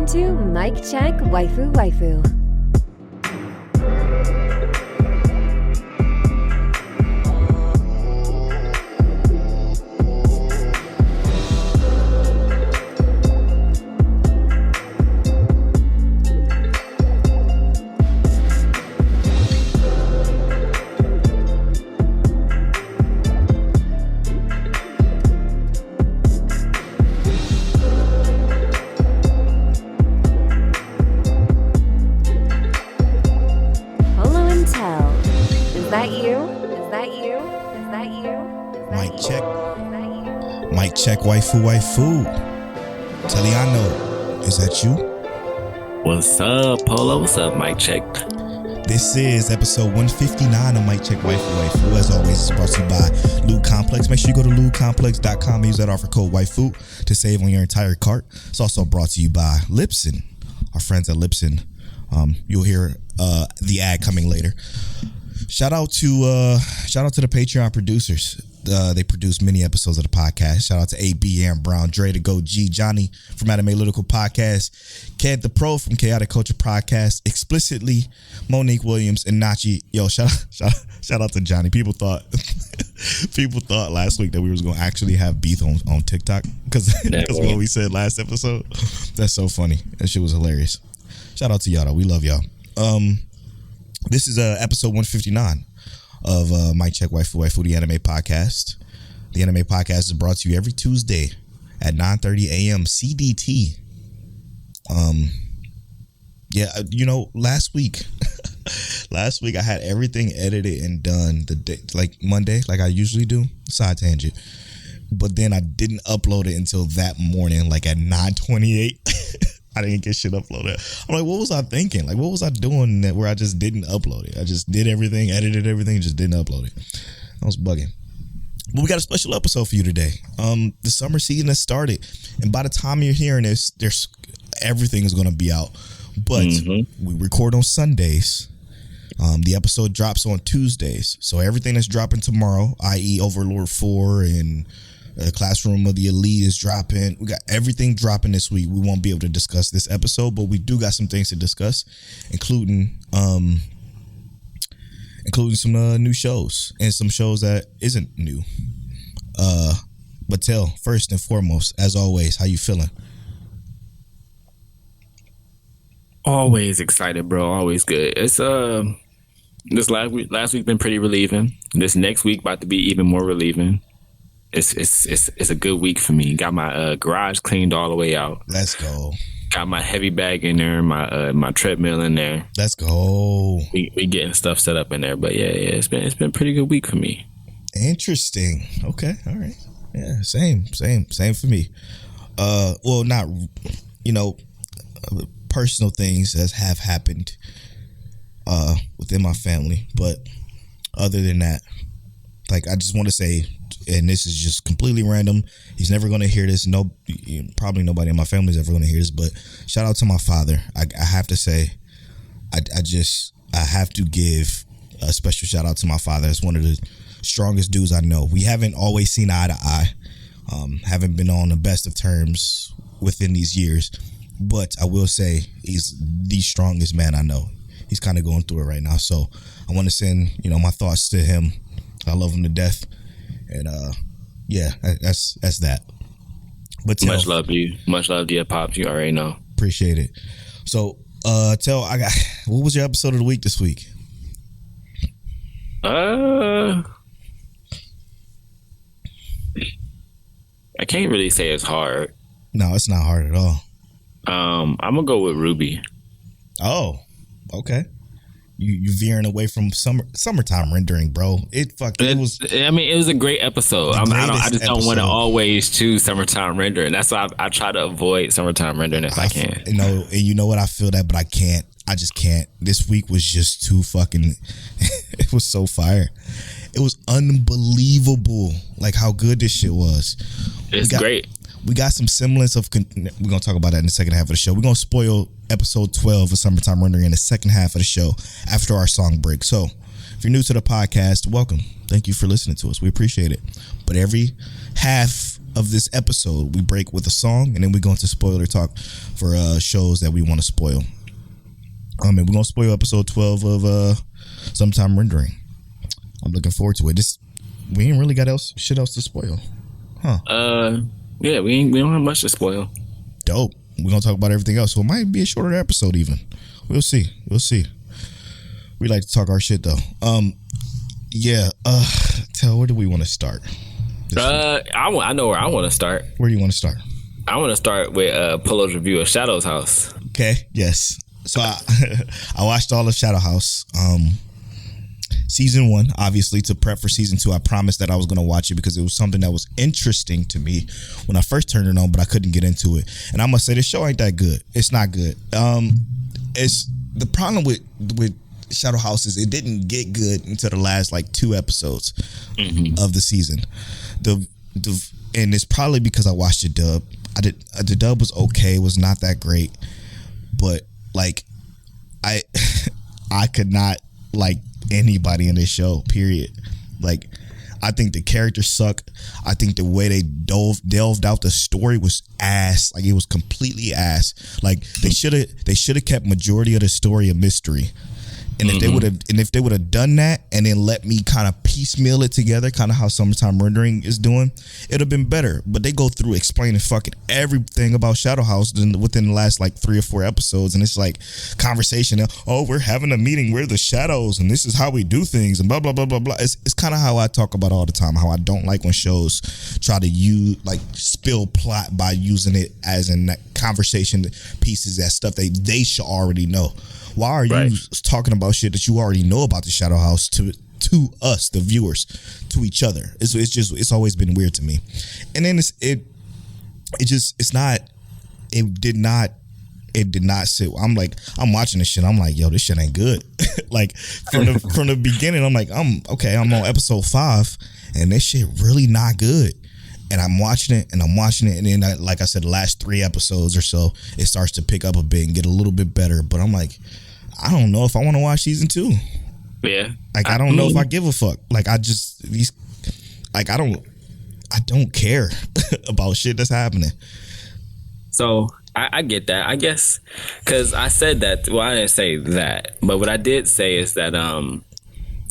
to Mic Check Waifu Waifu. Check waifu waifu. Teliano, is that you? What's up, Polow? What's up, Mic Check? This is episode 159 of Mic Check Waifu Waifu. As always, it's brought to you by Lube Complex. Make sure you go to lubecomplex.com and use that offer code waifu to save on your entire cart. It's also brought to you by Libsyn, our friends at Libsyn. You'll hear the ad coming later. Shout out to the Patreon producers. They produce many episodes of the podcast. Shout out to AB, Aaron Brown, Dre the Go G, Johnny from Anime Analytical Podcast, Ked the Pro from Chaotic Culture Podcast, Explicitly, Monique Williams, and Nachi. Yo, shout out to Johnny. People thought last week that we was gonna actually have beef on TikTok because what we said last episode. That's so funny. That shit was hilarious. Shout out to y'all though. We love y'all. This is episode 159 of Mic Check Waifu Waifu, the anime podcast. The anime podcast is brought to you every Tuesday at 9:30 a.m. CDT. Last week I had everything edited and done the day, like Monday, like I usually do. Side tangent. But then I didn't upload it until that morning, like at 9:28. I didn't get shit uploaded. I'm like, what was I thinking? Like, what was I doing where I just didn't upload it? I just did everything, edited everything, just didn't upload it. I was bugging. But we got a special episode for you today. The summer season has started, and by the time you're hearing this, everything is going to be out. But we record on Sundays. The episode drops on Tuesdays, so everything that's dropping tomorrow, i.e., Overlord 4 and Classroom of the Elite is dropping. We got everything dropping this week. We won't be able to discuss this episode, but we do got some things to discuss, including some new shows and some shows that isn't new. But Tel, first and foremost, as always, how you feeling? Always excited, bro. Always good. It's this last week been pretty relieving. This next week about to be even more relieving. It's a good week for me. Got my garage cleaned all the way out. Let's go. Got my heavy bag in there, my treadmill in there. Let's go. We getting stuff set up in there, but yeah, it's been a pretty good week for me. Interesting. Okay, all right. Yeah, same for me. Well, not personal things as have happened within my family, but other than that, like I just want to say. And this is just completely random. He's never going to hear this. No, probably nobody in my family is ever going to hear this. But shout out to my father. I have to say, I have to give a special shout out to my father. It's one of the strongest dudes I know. We haven't always seen eye to eye. Haven't been on the best of terms within these years. But I will say he's the strongest man I know. He's kind of going through it right now. So I want to send my thoughts to him. I love him to death. And that's that. But Tel, much love to you, Pops. You already know. Appreciate it. So, Tel, what was your episode of the week this week? I can't really say it's hard. No, it's not hard at all. I'm gonna go with RWBY. Oh, okay. You veering away from summertime rendering, bro. It was. I mean, it was a great episode. I just don't want to always choose summertime rendering. That's why I try to avoid summertime rendering if I can. And you know what? I feel that, but I can't. I just can't. This week was just too fucking. It was so fire. It was unbelievable, like how good this shit was. It's great. We got some semblance of. We're gonna talk about that in the second half of the show. We're gonna spoil episode 12 of Summertime Rendering in the second half of the show after our song break. So, if you're new to the podcast, welcome. Thank you for listening to us. We appreciate it. But every half of this episode, we break with a song, and then we go into spoiler talk for shows that we want to spoil. And we're gonna spoil episode 12 of Sometime Rendering. I'm looking forward to it. We ain't really got shit else to spoil, huh? Yeah, we don't have much to spoil. Dope. We're gonna talk about everything else, so it might be a shorter episode even. We'll see. We like to talk our shit though. Tell, where do we want to start? I know where I want to start. Where do you want to start? I want to start with Polow's review of Shadow's House. Okay. Yes. So I watched all of Shadow House. Season 1, obviously, to prep for season 2. I promised that I was going to watch it because it was something that was interesting to me when I first turned it on, but I couldn't get into it. And I must say, this show ain't that good. It's not good. It's the problem with Shadow House is it didn't get good until the last like 2 episodes of the season. And it's probably because I watched the dub. The dub was okay. It was not that great, but like I could not like anybody in this show, period. Like, I think the characters suck. I think the way they delved out the story was ass. Like, it was completely ass. Like, they should have kept majority of the story a mystery. And if they would have done that and then let me kind of piecemeal it together, kind of how Summertime Rendering is doing, it'd have been better. But they go through explaining fucking everything about Shadow House within the last like 3 or 4 episodes, and it's like conversation. Oh, we're having a meeting. We're the shadows, and this is how we do things, and blah blah blah blah blah. It's kind of how I talk about all the time. How I don't like when shows try to spill plot by using it as in conversation pieces, that stuff they should already know. Why are you talking about shit that you already know about the Shadow House to us, the viewers, to each other? It's always been weird to me. And then it did not sit. I'm watching this shit. I'm like, yo, this shit ain't good. Like from the beginning, I'm like, I'm on episode 5, and this shit really not good. And I'm watching it, and then like I said, the last 3 episodes or so, it starts to pick up a bit and get a little bit better. But I'm like, I don't know if I want to watch season 2. Yeah. Like, I don't know if I give a fuck. Like, I don't care about shit that's happening. So I get that, I guess, because I said that. Well, I didn't say that, but what I did say is that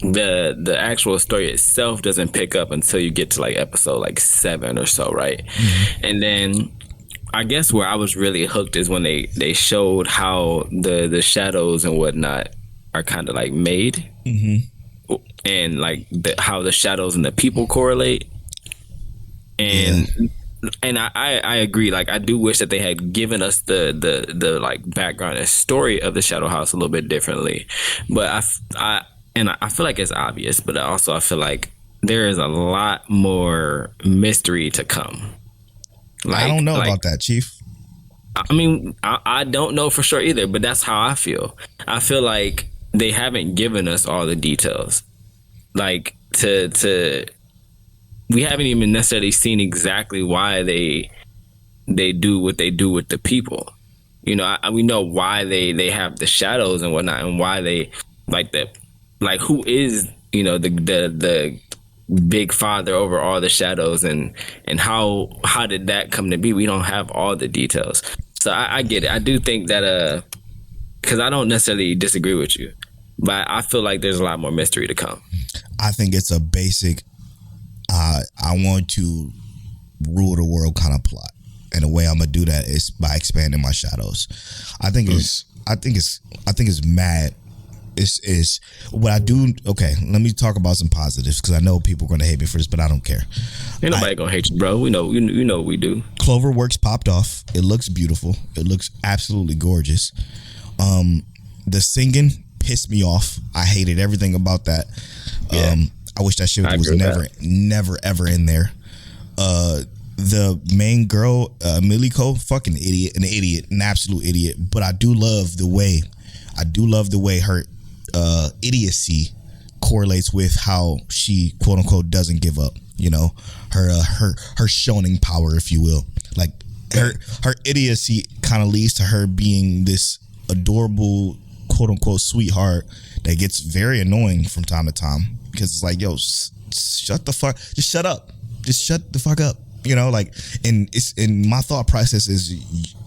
the actual story itself doesn't pick up until you get to like episode like 7 or so, right? And then I guess where I was really hooked is when they showed how the shadows and whatnot are kind of like made, and like how the shadows and the people correlate. And I agree. Like, I do wish that they had given us the like background and story of the Shadow House a little bit differently. But I feel like it's obvious, but also I feel like there is a lot more mystery to come. Like, I don't know about that, Chief. I mean, I don't know for sure either, but that's how I feel. I feel like they haven't given us all the details. Like, we haven't even necessarily seen exactly why they do what they do with the people. You know, we know why they have the shadows and whatnot, and why they like who is, you know, the big father over all the shadows, and how did that come to be? We don't have all the details. So I get it. I do think that because I don't necessarily disagree with you, but I feel like there's a lot more mystery to come. I think it's a basic I want to rule the world kind of plot, and the way I'm gonna do that is by expanding my shadows. I think it's mad. Is what I do. Okay, let me talk about some positives, because I know people are gonna hate me for this, but I don't care. Ain't nobody gonna hate you, bro. We know, you know what we do. Cloverworks popped off. It looks beautiful. It looks absolutely gorgeous. The singing pissed me off. I hated everything about that. Yeah. I wish that shit was never ever in there. The main girl, Miliko, fucking idiot, an absolute idiot. But I do love the way her idiocy correlates with how she, quote unquote, doesn't give up. You know, her shonen power, if you will. Like, her idiocy kind of leads to her being this adorable, quote unquote, sweetheart that gets very annoying from time to time, because it's like, yo, shut the fuck, just shut up, just shut the fuck up. You know, like, and it's in my thought process is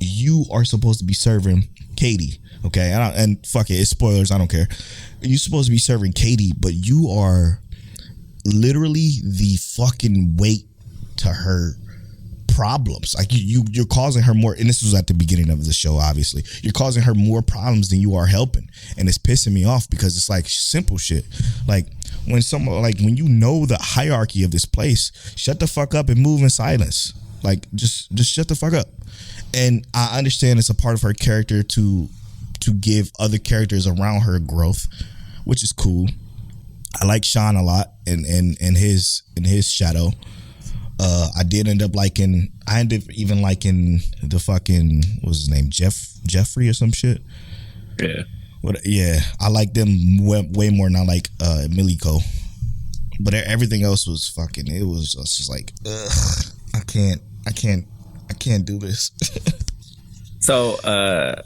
you are supposed to be serving Katie, okay? And fuck it, it's spoilers. I don't care. You're supposed to be serving Katie, but you are literally the fucking weight to her problems. Like you're causing her more, and this was at the beginning of the show, obviously. You're causing her more problems than you are helping, and it's pissing me off because it's like simple shit. Like when you know the hierarchy of this place, shut the fuck up and move in silence. Like just shut the fuck up. And I understand it's a part of her character to give other characters around her growth, which is cool. I like Sean a lot and his shadow. I ended up liking the fucking, what's his name, Jeffrey or some shit. Yeah, I like them way more than I like Miliko. But everything else was fucking. It was just like, ugh, I can't do this. So I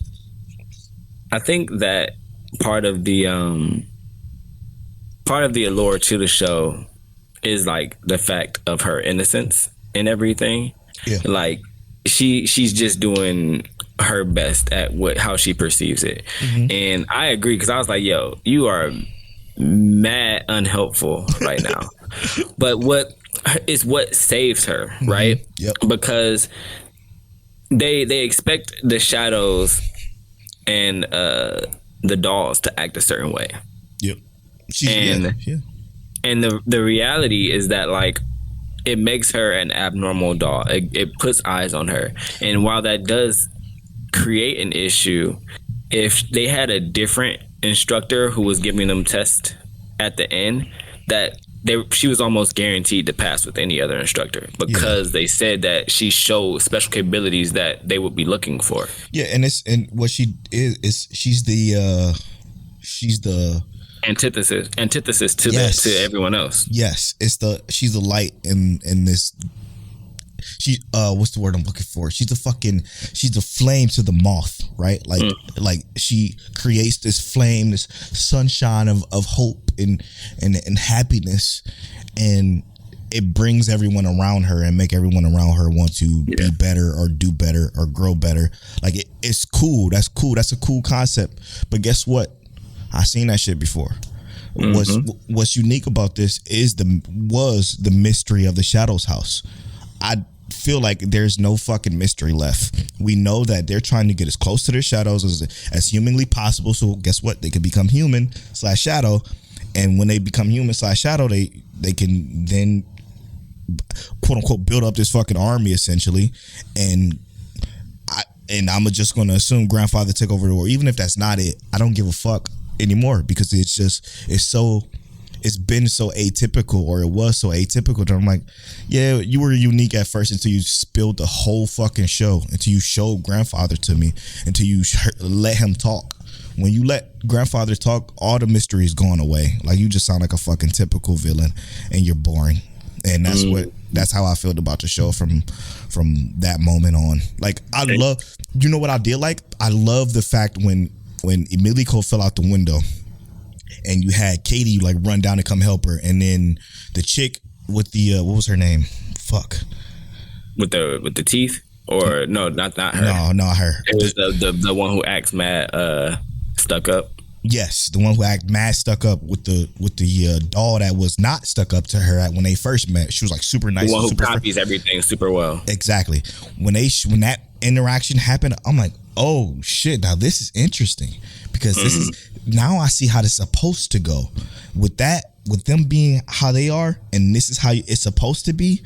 think that part of the allure to the show is like the fact of her innocence and everything. Yeah. Like she's just doing her best at how she perceives it. Mm-hmm. And I agree, because I was like, yo, you are mad unhelpful right now. But what saves her, mm-hmm. right? Yep. Because they expect the shadows and the dolls to act a certain way. Yep. And the reality is that, like, it makes her an abnormal doll. It puts eyes on her. And while that does create an issue, if they had a different instructor who was giving them tests at the end, that she was almost guaranteed to pass with any other instructor, because they said that she showed special capabilities that they would be looking for. Yeah, and what she is she's the antithesis to everyone else. Yes, she's the light in this. She what's the word I'm looking for? She's the flame to the moth, right? Like she creates this flame, this sunshine of hope and happiness, and it brings everyone around her and make everyone around her want to be better or do better or grow better. Like it's cool. That's cool. That's a cool concept. But guess what? I've seen that shit before. Mm-hmm. What's unique about this was the mystery of the Shadows house. I feel like there's no fucking mystery left. We know that they're trying to get as close to their shadows as humanly possible. So guess what? They can become human/shadow, and when they become human/shadow, they can then quote unquote build up this fucking army essentially. And I'm just gonna assume grandfather took over the war. Even if that's not it, I don't give a fuck anymore, because it's been so atypical, or it was so atypical, that I'm like, yeah, you were unique at first until you spilled the whole fucking show, until you showed grandfather to me, until you let him talk. When you let grandfather talk, all the mystery is gone away. Like, you just sound like a fucking typical villain, and you're boring. And that's how I felt about the show from that moment on. Like, I love, you know what I did like? I love the fact when Emiliko fell out the window, and you had Katie like run down to come help her, and then the chick with the what was her name? Fuck. With the teeth, or no, not her. No, not her. It was the one who acts mad stuck up. Yes, the one who acted mad stuck up with the doll that was not stuck up to her when they first met. She was like super nice. The one who copies everything super well. Exactly. When that interaction happened, I'm like, oh shit! Now this is interesting, because this is. Now I see how this is supposed to go. With them being how they are, and this is how it's supposed to be,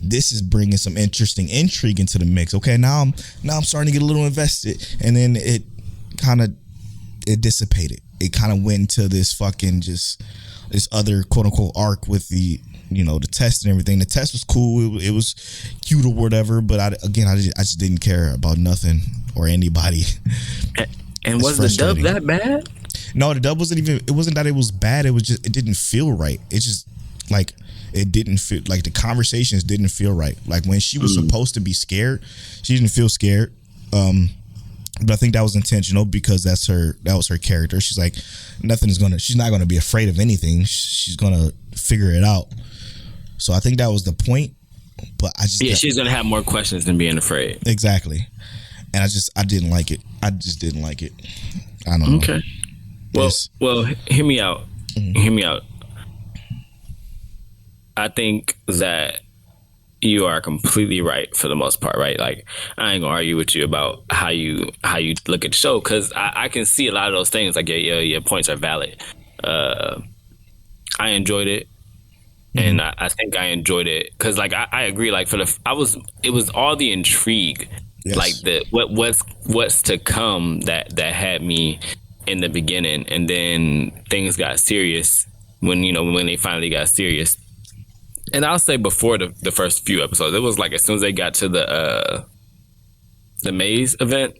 this is bringing some interesting intrigue into the mix. Okay, now I'm starting to get a little invested, and then it dissipated. It kind of went into this fucking just this other quote unquote arc with the the test and everything. The test was cool. It was cute or whatever, but I just didn't care about nothing or anybody. And was the dub that bad? No, the dub wasn't even. It wasn't that it was bad. It was just it didn't feel right. It just like it didn't feel like the conversations didn't feel right. Like when she was supposed to be scared, she didn't feel scared. But I think that was intentional, because that was her character. She's like, she's not gonna be afraid of anything. She's gonna figure it out. So I think that was the point. But I just she's gonna have more questions than being afraid. Exactly. And I didn't like it. I just didn't like it. I don't know. Okay. Well, hear me out. Mm-hmm. Hear me out. I think that you are completely right for the most part, right? Like, I ain't gonna argue with you about how you look at the show, because I can see a lot of those things. Like, your points are valid. I enjoyed it. And I think I enjoyed it because, like, I agree. Like, it was all the intrigue, yes. like what's to come that had me in the beginning, and then things got serious when they finally got serious. And I'll say before the first few episodes, it was like as soon as they got to the maze event,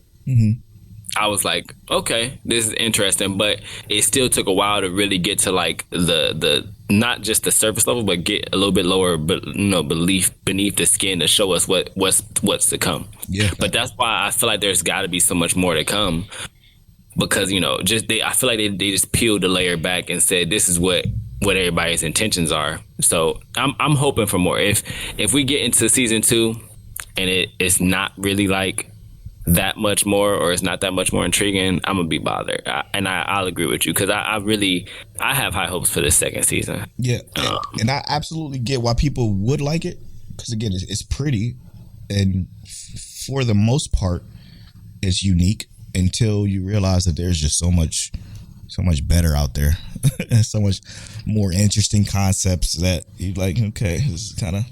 I was like, okay, this is interesting, but it still took a while to really get to like the not just the surface level, but get a little bit lower, but beneath the skin to show us what's to come. Yeah. But that's why I feel like there's got to be so much more to come, because I feel like they just peeled the layer back and said this is what everybody's intentions are. So I'm hoping for more. If we get into season 2 and it's not really like that much more, or it's not that much more intriguing, I'm gonna be bothered. I'll agree with you, because I have high hopes for this second season. Yeah, and I absolutely get why people would like it, because again, it's pretty, and for the most part, it's unique until you realize that there's just so much better out there, and so much more interesting concepts that you like. Okay, this is kind of,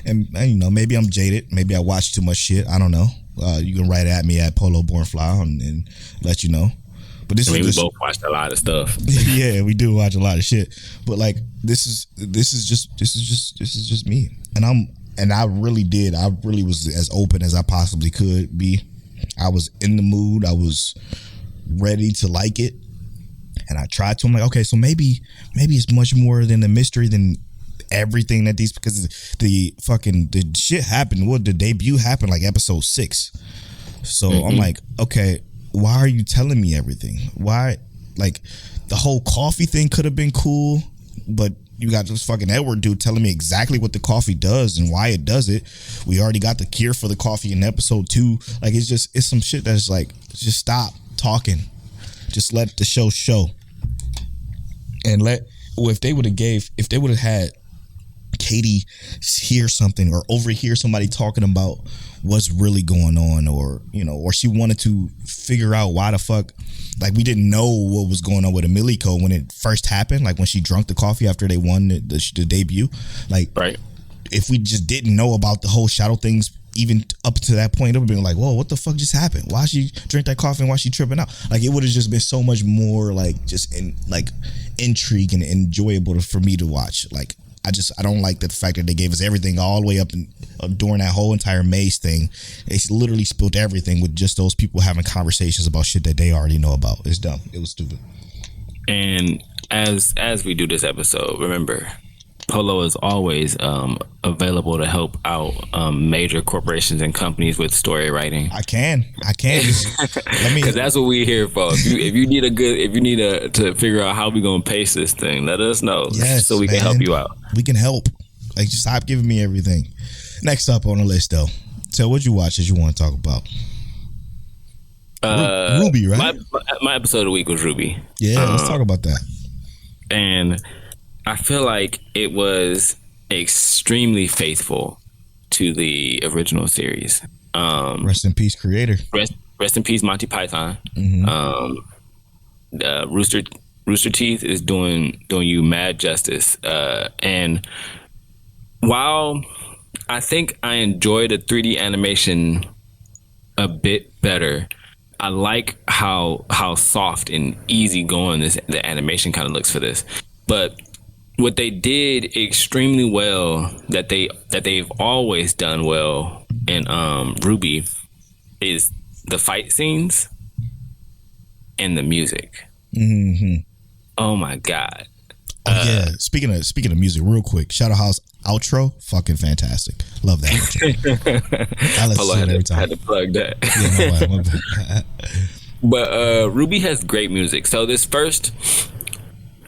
and maybe I'm jaded. Maybe I watch too much shit. I don't know. You can write at me at Polow Born Fly and let you know. But this we both watched a lot of stuff. Yeah, we do watch a lot of shit. But like this is just me, and I really was as open as I possibly could be. I was in the mood. I was ready to like it. And I tried to. I'm like, okay, so maybe it's much more than a mystery than everything that these, because the shit happened. Well, the debut happened like episode 6. So I'm like, okay, why are you telling me everything? Why, like, the whole coffee thing could have been cool, but you got this fucking Edward dude telling me exactly what the coffee does and why it does it. We already got the cure for the coffee in episode 2. Like, it's some shit that's like, just stop talking. Just let the show. And if they would have had Katie hear something or overhear somebody talking about what's really going on, or she wanted to figure out why the fuck, like, we didn't know what was going on with Emilico when it first happened, like when she drank the coffee after they won the debut. Like, right. If we just didn't know about the whole shadow things even up to that point, it would have been like, whoa, what the fuck just happened? Why she drink that coffee and why she tripping out? Like, it would have just been so much more like just intrigue and enjoyable for me to watch. Like, I don't like the fact that they gave us everything all the way up during that whole entire maze thing. They literally spilled everything with just those people having conversations about shit that they already know about. It's dumb. It was stupid. And as we do this episode, remember, Polow is always available to help out major corporations and companies with story writing. I can. Because that's what we're here for. If you need to figure out how we're gonna pace this thing, let us know. Yes, so we can help you out. We can help. Like, just stop giving me everything. Next up on the list, though. So, what'd you watch that you want to talk about? RWBY, right? My episode of the week was RWBY. Yeah, let's talk about that. And I feel like it was extremely faithful to the original series. Rest in peace, creator. Rest in peace, Monty Python. Mm-hmm. Rooster Teeth is doing you mad justice. And while I think I enjoy the 3D animation a bit better, I like how soft and easy going the animation kind of looks for this. But what they did extremely well, that they've always done well in RWBY, is the fight scenes and the music. Mm-hmm. Oh my god! Yeah, speaking of music, real quick, Shadow House outro, fucking fantastic. Love that outro. I listen to it every time. Had to plug that. Yeah, my bad. But RWBY has great music. So this first,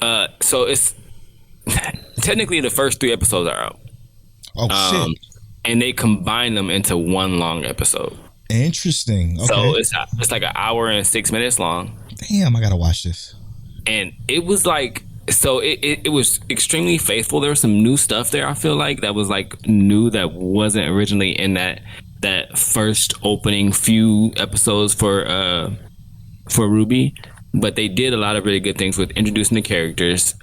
so it's technically the first 3 episodes are out. Oh shit! and they combine them into one long episode. Interesting. Okay. So it's like an hour and 6 minutes long. Damn, I gotta watch this. And it was like, so it was extremely faithful. There was some new stuff there, I feel like, that was like new, that wasn't originally in that first opening few episodes for RWBY. But they did a lot of really good things with introducing the characters.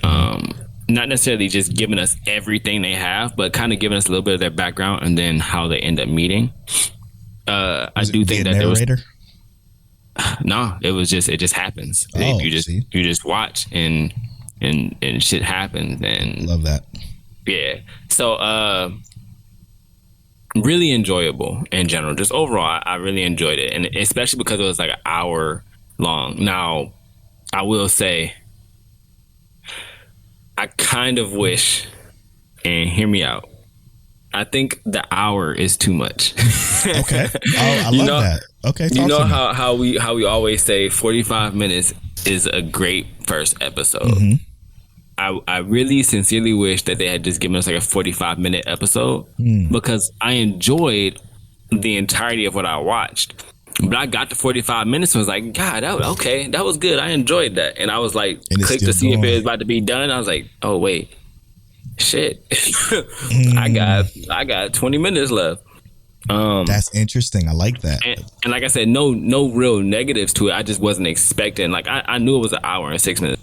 Not necessarily just giving us everything they have, but kind of giving us a little bit of their background and then how they end up meeting. I do think that narrator? It just happens. You just watch and shit happens, and love that. Yeah. So really enjoyable in general. Just overall, I really enjoyed it, and especially because it was like an hour long. Now, I will say, I kind of wish, and hear me out, I think the hour is too much. Okay. I love that. Okay. You know how we always say 45 minutes is a great first episode. Mm-hmm. I really sincerely wish that they had just given us like a 45-minute episode, because I enjoyed the entirety of what I watched. But I got to 45 minutes and was like, God, that was good. I enjoyed that. And I was like, click to see if it was about to be done. I was like, oh, wait. Shit. I got 20 minutes left. That's interesting. I like that. And like I said, no real negatives to it. I just wasn't expecting. Like I knew it was an hour and 6 minutes,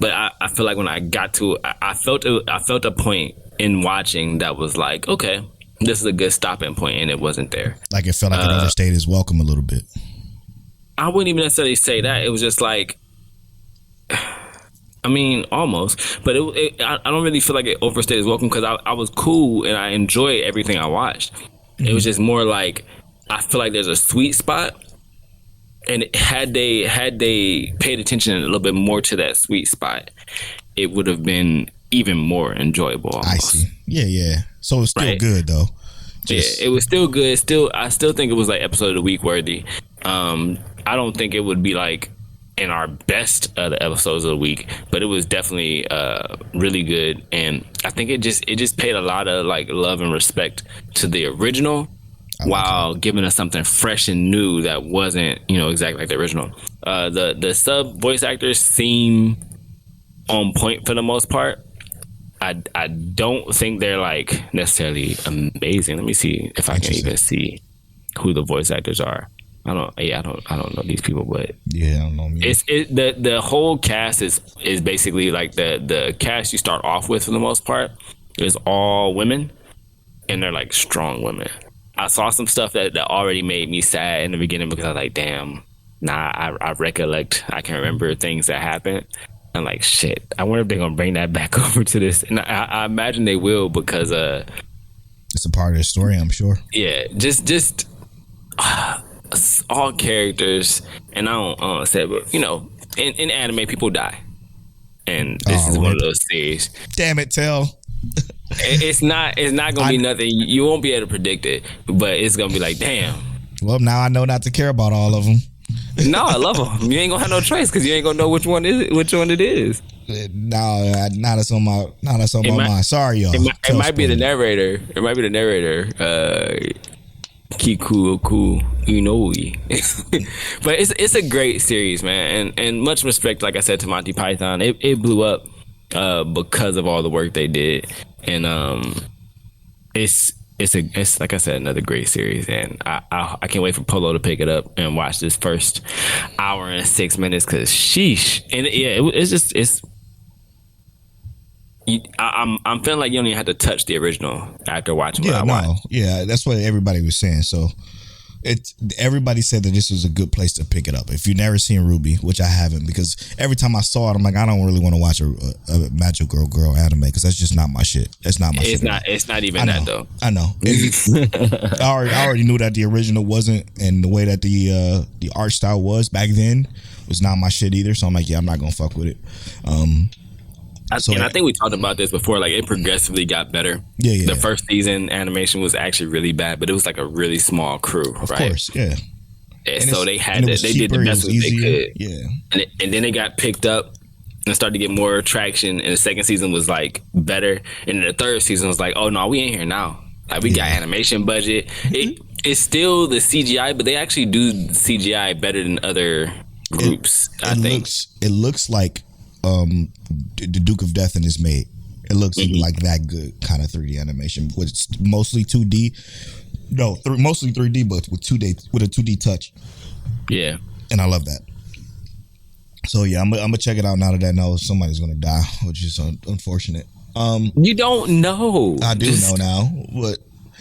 but I feel like when I got to it, I felt a point in watching that was like, okay, this is a good stopping point, and it wasn't there. Like it felt like it overstayed its welcome a little bit. I wouldn't even necessarily say that. It was just like, I mean, almost, but I don't really feel like it overstayed its welcome, because I was cool and I enjoyed everything I watched. Mm-hmm. It was just more like, I feel like there's a sweet spot, and had they paid attention a little bit more to that sweet spot, it would have been even more enjoyable. Almost. I see. Yeah. So it's still good though. Yeah, it was still good. I still think it was like episode of the week worthy. I don't think it would be like in our best of the episodes of the week, but it was definitely really good, and I think it just paid a lot of like love and respect to the original, while giving us something fresh and new that wasn't, exactly like the original. The sub voice actors seem on point for the most part. I don't think they're like necessarily amazing. Let me see if I can even see who the voice actors are. I don't know these people, but yeah, I don't know. The whole cast is basically like the cast you start off with for the most part is all women, and they're like strong women. I saw some stuff that already made me sad in the beginning, because I was like, damn, I recollect, I can remember things that happened. I'm like, shit, I wonder if they're gonna bring that back over to this, and I imagine they will, because it's a part of the story, I'm sure. Yeah, just all characters, and I don't say, but in anime people die, and this is one of those series. Damn it, Tell. It's not gonna be nothing. You won't be able to predict it, but it's gonna be like, damn. Well, now I know not to care about all of them. No, I love them. You ain't gonna have no choice, because you ain't gonna know which one it is. No, not that's on my mind. Sorry, y'all. It might be the narrator. It might be the narrator. Kiku Inouye. But it's a great series, man, and much respect, like I said, to Monty Python. It blew up because of all the work they did, and it's like I said, another great series, and I can't wait for Polow to pick it up and watch this first hour and 6 minutes, because sheesh. And yeah, I'm feeling like you don't even have to touch the original after watching what I watched. Yeah, that's what everybody was saying. So everybody said that this was a good place to pick it up. If you've never seen RWBY, which I haven't, because every time I saw it, I'm like, I don't really want to watch a magical girl anime, because that's just not my shit. It's not my shit. It's not even that though. I know. I already knew that the original wasn't, and the way that the art style was back then was not my shit either. So I'm like, yeah, I'm not gonna fuck with it. I think we talked about this before. Like, it progressively got better. Yeah. The first season animation was actually really bad, but it was like a really small crew, right? Of course, yeah. And so they did the best they could. Yeah. And then they got picked up and started to get more traction. And the second season was like better, and then the third season was like, oh no, we ain't here now. Like we got animation budget. It's still the CGI, but they actually do CGI better than other groups. I think it looks like the Duke of Death is made. It looks like that good kind of 3D animation, with mostly 2D. No, mostly 3D, but with a 2D touch. Yeah, and I love that. So yeah, I'm gonna check it out now that I know somebody's gonna die, which is unfortunate. You don't know. I do know now. What?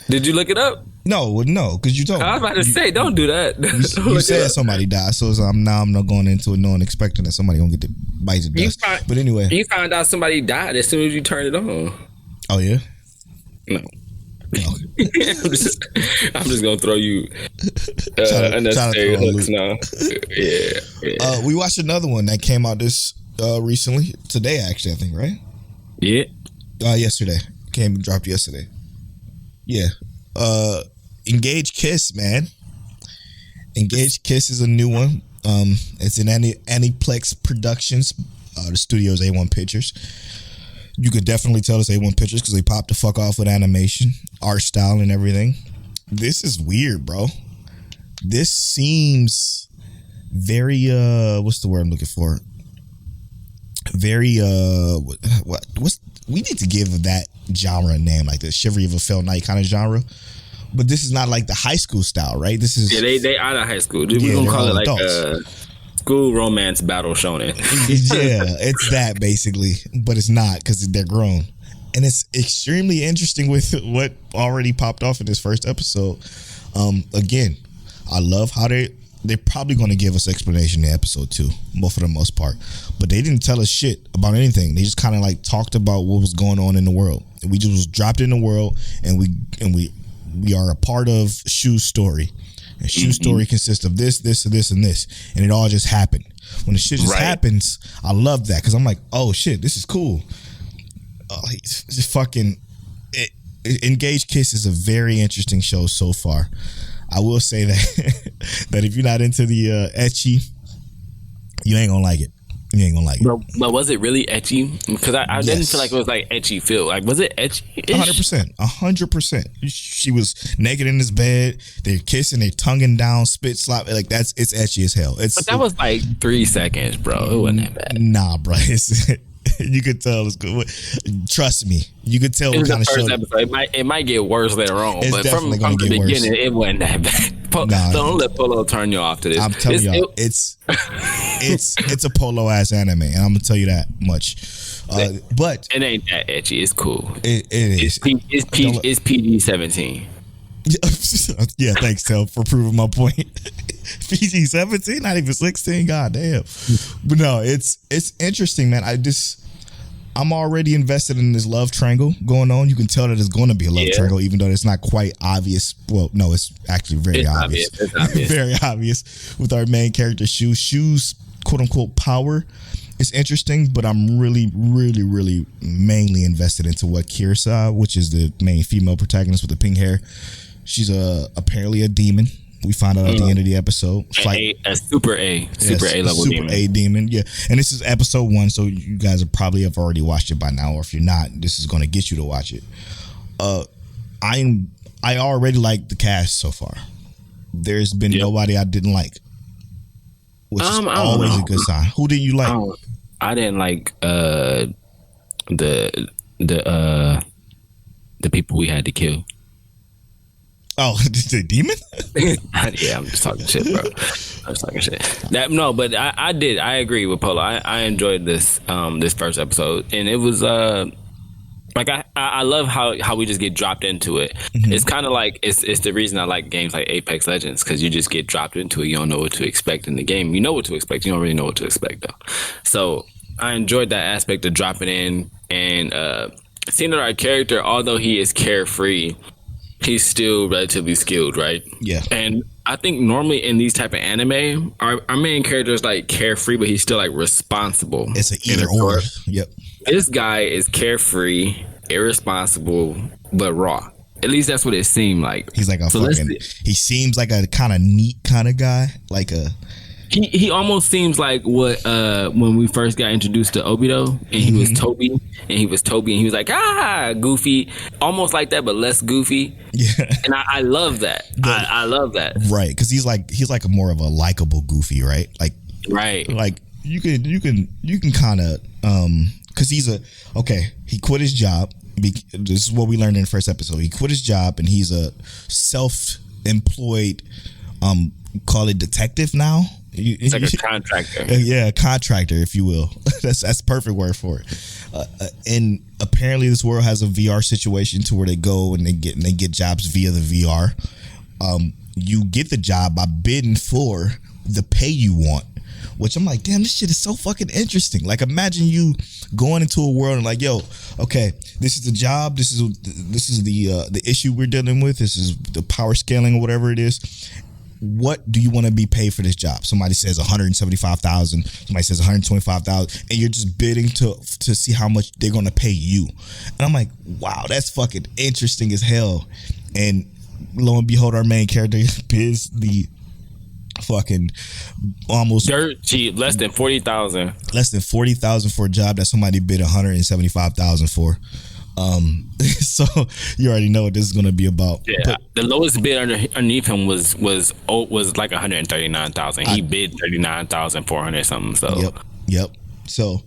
Did you look it up? No, because you told me. I was about to say, don't do that. You said somebody died, so I'm not going into it knowing, expecting that somebody gonna get the bites of dust. But anyway, you found out somebody died as soon as you turned it on. Oh yeah. No. I'm just gonna throw you unnecessary hooks now. Yeah. We watched another one that came out this recently today, actually. I think, right? Yeah. Yesterday dropped yesterday. Yeah. Engage Kiss, man. Engage Kiss is a new one. It's in Aniplex Productions. The studio's A1 Pictures. You could definitely tell it's A1 Pictures because they popped the fuck off with animation, art style, and everything. This is weird, bro. This seems very what's the word I'm looking for? Very what's we need to give that genre a name, like the Chivalry of a Fell Knight kind of genre. But this is not like the high school style, right? This is they are the high school. We're gonna call it like school romance battle shonen. Yeah, it's that basically, but it's not because they're grown, and it's extremely interesting with what already popped off in this first episode. Again, I love how they're probably going to give us explanation in episode 2, for the most part, but they didn't tell us shit about anything. They just kind of like talked about what was going on in the world. We just was dropped in the world, and we are a part of Shu's story. And Shu's story consists of this, and this, and it all just happened. When the shit just happens, I love that because I'm like, oh shit, this is cool. It's fucking Engage Kiss is a very interesting show so far. I will say that that if you're not into the ecchi, you ain't gonna like it. You ain't gonna like it. But was it really ecchi? Because I didn't feel like it was like ecchi feel. Like, was it ecchi? 100%. She was naked in his bed. They're kissing, they're tonguing down, spit slap. Like it's ecchi as hell. But that was like 3 seconds, bro. It wasn't that bad. Nah, bro. You could tell it's good. Trust me, you could tell what kind of show. It might get worse later on, but from the beginning, worse. It wasn't that bad. Don't let Polow turn you off to this. I'm telling y'all, it's a Polow ass anime, and I'm gonna tell you that much. But it ain't that ecchi. It's cool. It is. It's PG-17. Yeah, thanks, Tel, for proving my point. PG-17, not even 16. God damn. But no, it's interesting, man. I'm already invested in this love triangle going on. You can tell that it's going to be a love triangle, even though it's not quite obvious. Well, no, it's actually very obvious. It's obvious. Very obvious with our main character, Shu. Shu's quote unquote power is interesting, but I'm really, really, really mainly invested into what Kirisa, which is the main female protagonist with the pink hair. She's apparently a demon. We find out at the end of the episode. A super A level demon. Super A demon, yeah. And this is episode 1, so you guys probably have already watched it by now, or if you're not, this is going to get you to watch it. I already like the cast so far. There's been nobody I didn't like, which is always a good sign. Who did you like? I didn't like the people we had to kill. Oh, the demon? Yeah, I'm just talking shit, bro. I'm just talking shit. But I did. I agree with Polow. I enjoyed this first episode, and it was like I love how we just get dropped into it. Mm-hmm. It's kind of like it's the reason I like games like Apex Legends, because you just get dropped into it. You don't know what to expect in the game. You know what to expect. You don't really know what to expect though. So I enjoyed that aspect of dropping in and seeing that our character, although he is carefree, he's still relatively skilled, right? Yeah. And I think normally in these type of anime, our main character is like carefree, but he's still like responsible. It's an either or. Yep. This guy is carefree, irresponsible, but raw. At least that's what it seemed like. He's like he seems like a kind of neat kind of guy. He almost seems like what when we first got introduced to Obito and he was Toby and he was like goofy, almost like that but less goofy. Yeah, and I love that. I love that. Right, because he's like a more of a likable Goofy, right? Like you can kind of because he quit his job. This is what we learned in the first episode. He quit his job and he's a self-employed call it detective now. It's like a contractor. Yeah, a contractor, if you will. That's the perfect word for it. And apparently, this world has a VR situation to where they go and they get jobs via the VR. You get the job by bidding for the pay you want, which I'm like, damn, this shit is so fucking interesting. Like, imagine you going into a world and like, yo, okay, this is the job. This is the issue we're dealing with. This is the power scaling or whatever it is. What do you want to be paid for this job? Somebody says 175,000. Somebody says 125,000, and you're just bidding to see how much they're going to pay you. And I'm like, wow, that's fucking interesting as hell. And lo and behold, our main character bids the fucking almost dirt cheap, less than 40,000. Less than 40,000 for a job that somebody bid 175,000 for. So you already know what this is going to be about. Yeah, but the lowest bid underneath him was like 139,000. He bid 39,400 something. So yep. So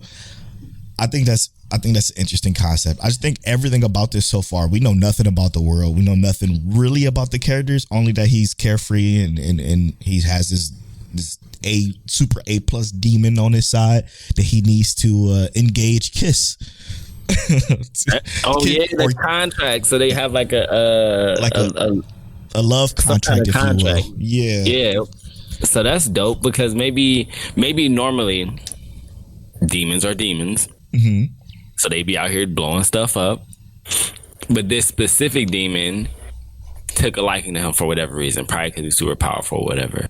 I think that's an interesting concept. I just think everything about this so far, we know nothing about the world. We know nothing really about the characters. Only that he's carefree and he has this super A+ demon on his side that he needs to engage, kiss. The contract. So they have like a love contract, if you will. Yeah. So that's dope because maybe normally demons are demons, so they be out here blowing stuff up. But this specific demon took a liking to him for whatever reason, probably because he's super powerful, or whatever.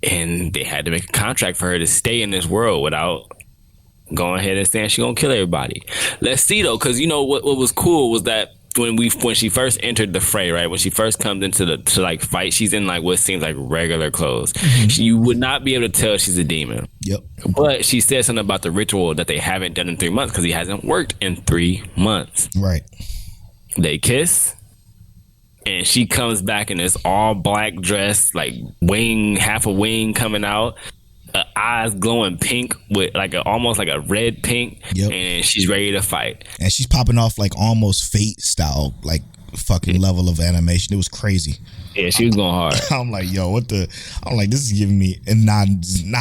And they had to make a contract for her to stay in this world without going ahead and saying she gonna kill everybody. Let's see though, because you know what was cool was that when she first entered the fray, right? When she first comes into to like fight, she's in like what seems like regular clothes. You would not be able to tell she's a demon. Yep. But she said something about the ritual that they haven't done in 3 months because he hasn't worked in 3 months. Right. They kiss. And she comes back in this all black dress, like half a wing coming out. Eyes glowing pink with like almost like a red pink. Yep. And she's ready to fight. And she's popping off like almost Fate style, like fucking level of animation. It was crazy. Yeah, she was going hard. I'm like, yo, I'm like, this is giving me, and not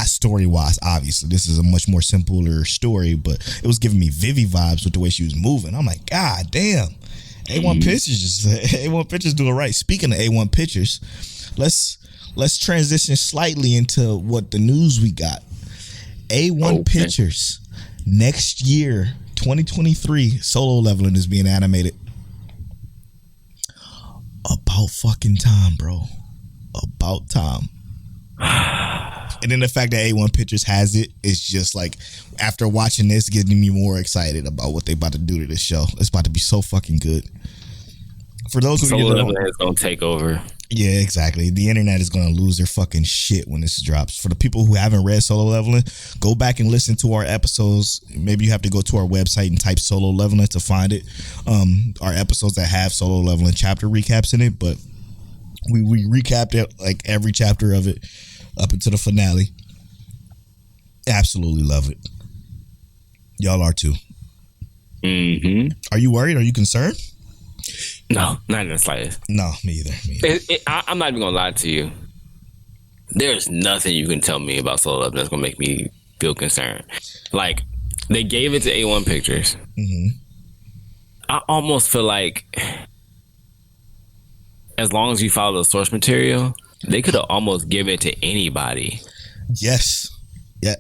story wise, obviously. This is a much more simpler story, but it was giving me Vivi vibes with the way she was moving. I'm like, God damn. A1 Pictures do it right. Speaking of A1 Pictures, let's transition slightly into what the news we got. A1 Pictures next year, 2023, Solo Leveling is being animated. About fucking time, bro. About time. And then the fact that A1 Pictures has it is just like, after watching this, getting me more excited about what they about to do to this show. It's about to be so fucking good. For those of you Solo that Leveling is gonna take over. Yeah, exactly. The internet is going to lose their fucking shit when this drops. For the people who haven't read Solo Leveling, go back and listen to our episodes. Maybe you have to go to our website and type Solo Leveling to find it. Our episodes that have Solo Leveling chapter recaps in it, but we recapped it, like every chapter of it up until the finale. Absolutely love it. Y'all are too. Are you worried? Are you concerned? No, not in the slightest. No, me either. I'm not even gonna lie to you. There's nothing you can tell me about Solo Leveling that's gonna make me feel concerned. Like, they gave it to A1 Pictures. I almost feel like, as long as you follow the source material, they could have almost given it to anybody. Yes. Yeah.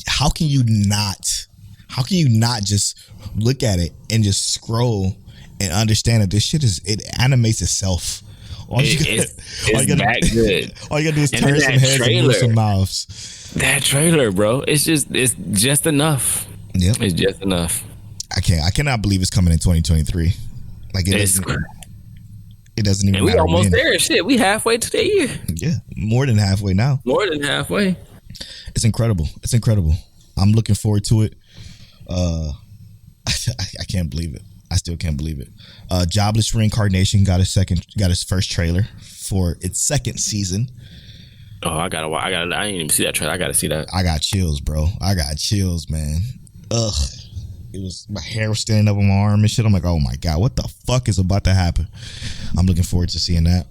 How can you not just look at it and just scroll and understand that this shit it animates itself. It's that good. All you gotta do is turn some heads and move some mouths. That trailer, bro, it's just enough. Yep. It's just enough. I cannot believe it's coming in 2023. Like, It doesn't even And we matter almost when. there. Shit, we halfway to the year. Yeah, more than halfway now. More than halfway. It's incredible. It's incredible. I'm looking forward to it. I can't believe it. I still can't believe it. Jobless Reincarnation got its first trailer for its second season. Oh, I didn't even see that trailer. I gotta see that. I got chills, bro. I got chills, man. Ugh. It was, my hair was standing up on my arm and shit. I'm like, oh my God, what the fuck is about to happen? I'm looking forward to seeing that.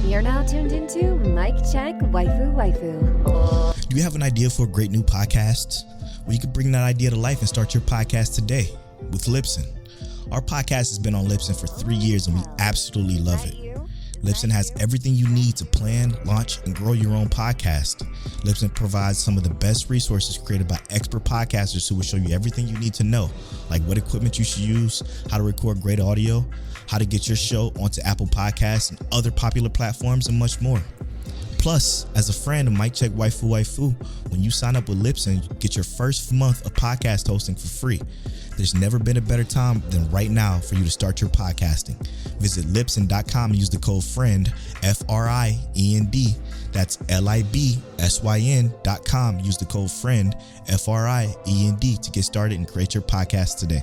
You're now tuned into Mic Check Waifu. Do you have an idea for a great new podcast? Well, you could bring that idea to life and start your podcast today with Libsyn. Our podcast has been on Libsyn for 3 years and we absolutely love it. Libsyn has everything you need to plan, launch, and grow your own podcast. Libsyn provides some of the best resources created by expert podcasters who will show you everything you need to know, like what equipment you should use, how to record great audio, how to get your show onto Apple Podcasts and other popular platforms, and much more. Plus, as a friend of Mic Check Waifu, when you sign up with Libsyn, you get your first month of podcast hosting for free. There's never been a better time than right now for you to start your podcasting. Visit Libsyn.com and use the code FRIEND, FRIEND. That's LIBSYN.com. Use the code FRIEND, FRIEND to get started and create your podcast today.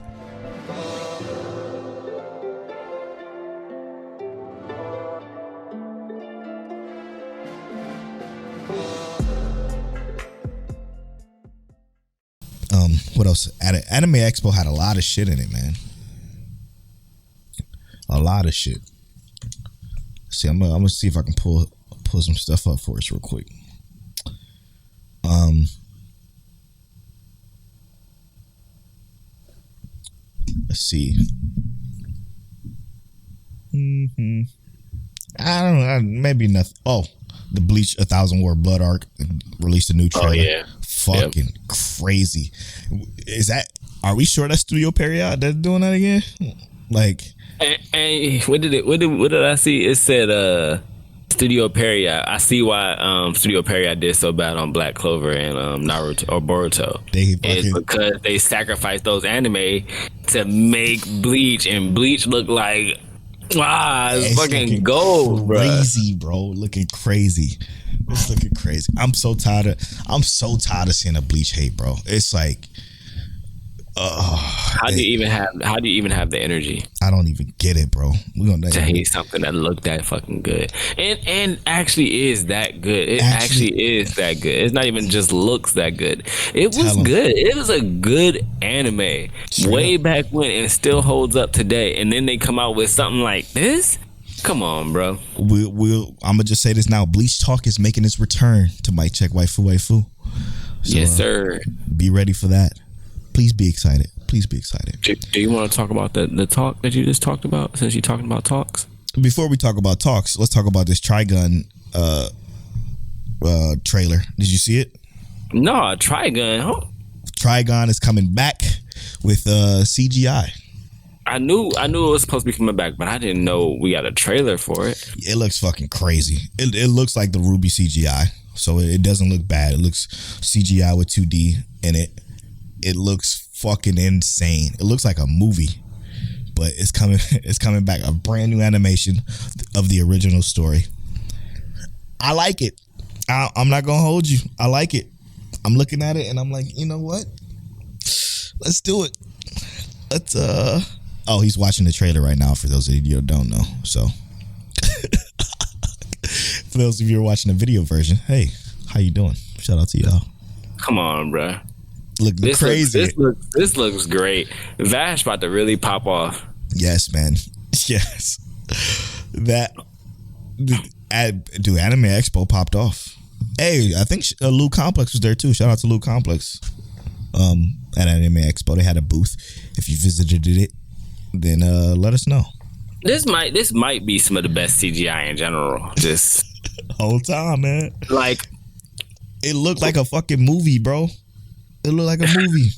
What else? Anime EXPO had a lot of shit in it, man. A lot of shit. See, I'm gonna see if I can pull some stuff up for us real quick. Let's see. I don't know. Maybe nothing. Oh, the Bleach 1000 War Blood arc released a new trailer. Oh yeah. Fucking crazy. Are we sure that's Studio Period that's doing that again? Like, and what did I see? It said Studio Period. I see why Studio Period did so bad on Black Clover and Naruto or Boruto. It's because they sacrificed those anime to make Bleach, and Bleach looked like it's fucking gold, bro. Crazy, bro. Looking crazy. It's looking crazy. I'm so tired of seeing a Bleach hate, bro. It's like, how do you even have the energy? I don't even get it, bro. We gonna to hate something that looked that fucking good and actually is that good. It actually is that good. It's not even just looks that good. It was good. It was a good anime way back when, and still holds up today. And then they come out with something like this. Come on, bro. I'm gonna just say this now. Bleach Talk is making its return to Mic Check Waifu. So, yes, sir. Be ready for that. Please be excited. Please be excited. Do you want to talk about the talk that you just talked about? Since you're talking about talks, before we talk about talks, let's talk about this Trigun trailer. Did you see it? No, Trigun. Huh? Trigun is coming back with CGI. I knew it was supposed to be coming back, but I didn't know we got a trailer for it. It looks fucking crazy. It looks like the RWBY CGI, so it doesn't look bad. It looks CGI with 2D in it. It looks fucking insane. It looks like a movie, but it's coming back. A brand new animation of the original story. I like it. I'm not gonna hold you. I like it. I'm looking at it and I'm like, you know what? Let's do it. Let's Oh, he's watching the trailer right now for those of you who don't know. So for those of you who are watching the video version, hey, how you doing? Shout out to y'all. Come on, bro. Looking crazy. This looks great. Vash about to really pop off. Yes, man. Yes. Anime EXPO popped off. Hey, I think Lou Complex was there too. Shout out to Lou Complex. At Anime EXPO, they had a booth. If you visited it, then let us know. This might be some of the best CGI in general. Just whole time, man. Like, it looked like a fucking movie, bro. It looked like a movie.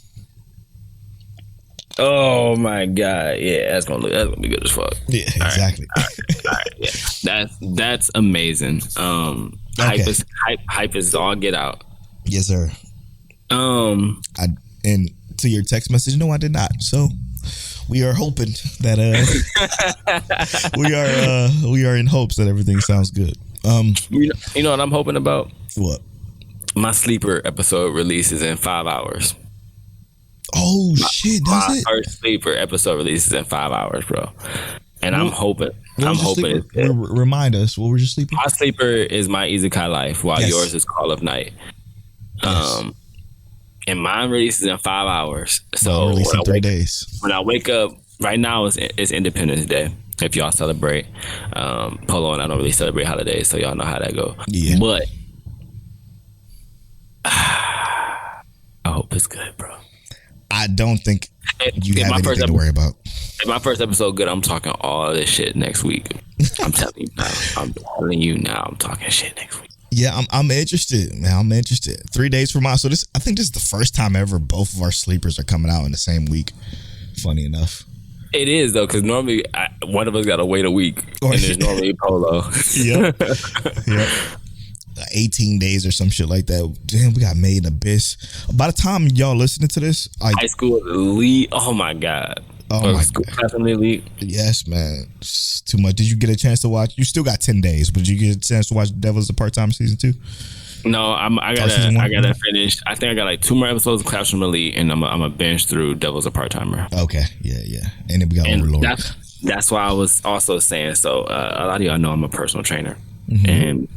Oh my god, yeah, that's gonna be good as fuck. Yeah, exactly. All right, yeah, that's amazing. Okay. Hype is all get out. Yes, sir. And to your text message, no, I did not. So We are hoping that we are in hopes that everything sounds good. You know what I'm hoping about? What? My sleeper episode releases in 5 hours. Oh shit! Does My it? first sleeper episode releases in 5 hours, bro. And I'm hoping. Remind us. What was your sleeper? My sleeper is My Isekai Life, while yours is Call of Night. Yes. And mine releases in 5 hours. So mine releases in 3 days. When I wake up, right now it's Independence Day. If y'all celebrate, Polow and I don't really celebrate holidays, so y'all know how that go. Yeah. But I hope it's good, bro. I don't think you have anything to worry about. If my first episode good, I'm talking all this shit next week. I'm telling you now. I'm talking shit next week. Yeah, I'm interested, man. I'm interested. 3 days from now. So I think this is the first time ever both of our sleepers are coming out in the same week. Funny enough. It is though, because normally one of us got to wait a week, and there's normally Polow. Yeah. 18 days or some shit like that. Damn, we got Made in Abyss. By the time y'all listening to this, High School Elite. Oh my god. Oh my School god. Elite. Yes, man. It's too much. Did you get a chance to watch? You still got 10 days, but did you get a chance to watch Devil's a Part-Time season 2? No, I gotta finish. I think I got like 2 more episodes of Classroom Elite, and I'm a binge through Devil's a Part-Timer. Okay, yeah. And then we got Overlord. That's why I was also saying. So a lot of y'all know I'm a personal trainer, and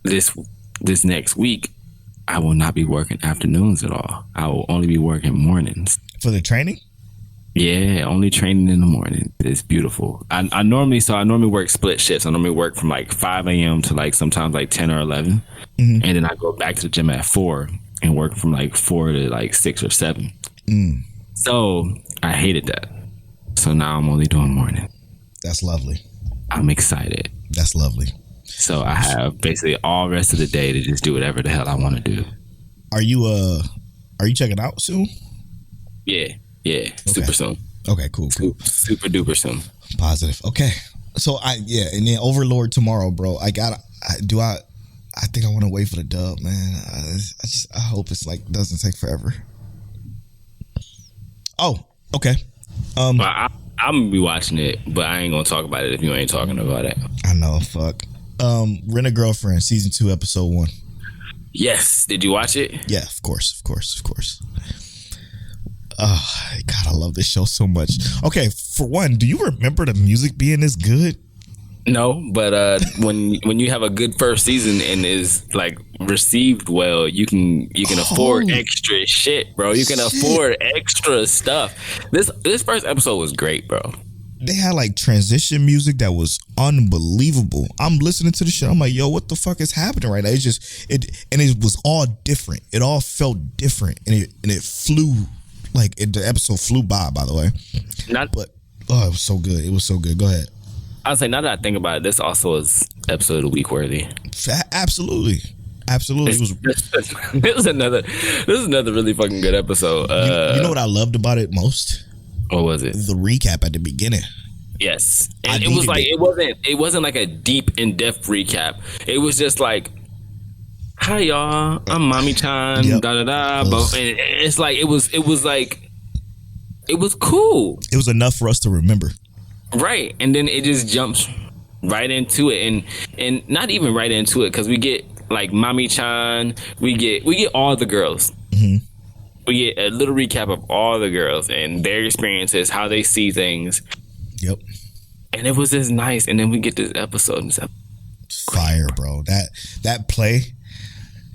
this next week I will not be working afternoons at all. I will only be working mornings for the training. Yeah, only training in the morning. It's beautiful. I normally work split shifts. I normally work from like 5 a.m. to like sometimes like 10 or 11. And then I go back to the gym at 4 and work from like 4 to like 6 or 7. So I hated that. So now I'm only doing morning. That's lovely. I'm excited. That's lovely. So I have basically all rest of the day to just do whatever the hell I want to do. Are you checking out soon? Yeah. Okay. Super soon. Okay, cool. Super duper soon. Positive. Okay. So and then Overlord tomorrow, bro. I think I want to wait for the dub, man. I hope it's like doesn't take forever. Oh, okay. I'm gonna be watching it, but I ain't gonna talk about it if you ain't talking about it. I know, fuck. Rent a Girlfriend season 2 episode 1. Yes. Did you watch it? Yeah, of course. Oh God, I love this show so much. Okay, for one, do you remember the music being this good? No, but when you have a good first season and is like received well, you can afford extra shit, bro. You can afford extra stuff. This first episode was great, bro. They had like transition music that was unbelievable. I'm listening to the shit. I'm like, yo, what the fuck is happening right now? It's just it was all different. It all felt different, and it flew. The episode flew by the way. It was so good. It was so good. Go ahead. I would say, now that I think about it, this also is episode of the week worthy. Absolutely. This is another really fucking good episode. You know what I loved about it most? What was it? The recap at the beginning. Yes, and it was like it wasn't like a deep, in-depth recap. It was just like, hi y'all, I'm Mami-chan, da da da. But it's like it was cool. It was enough for us to remember. Right, and then it just jumps right into it, and not even right into it, because we get like Mami-chan, we get all the girls. We get a little recap of all the girls and their experiences, how they see things. Yep. And it was just nice, and then we get this episode. Fire, bro. That play.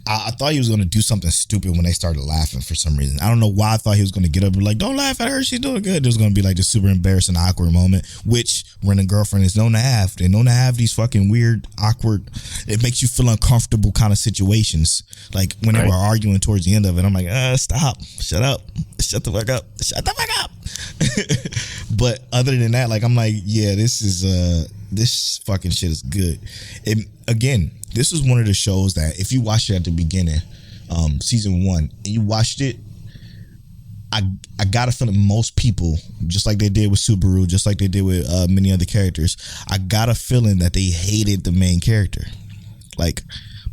I thought he was going to do something stupid when they started laughing for some reason. I don't know why I thought he was going to get up and be like, don't laugh at her, she's doing good. There's going to be like this super embarrassing, awkward moment, which Rent a Girlfriend is known to have. They're known to have these fucking weird, awkward, it makes you feel uncomfortable kind of situations. Like when they were arguing towards the end of it, I'm like, stop, shut up, shut the fuck up, shut the fuck up. But other than that, like, I'm like, yeah, this fucking shit is good. This is one of the shows that if you watched it at the beginning, season 1, and you watched it, I got a feeling most people, just like they did with Subaru, just like they did with many other characters, I got a feeling that they hated the main character. Like,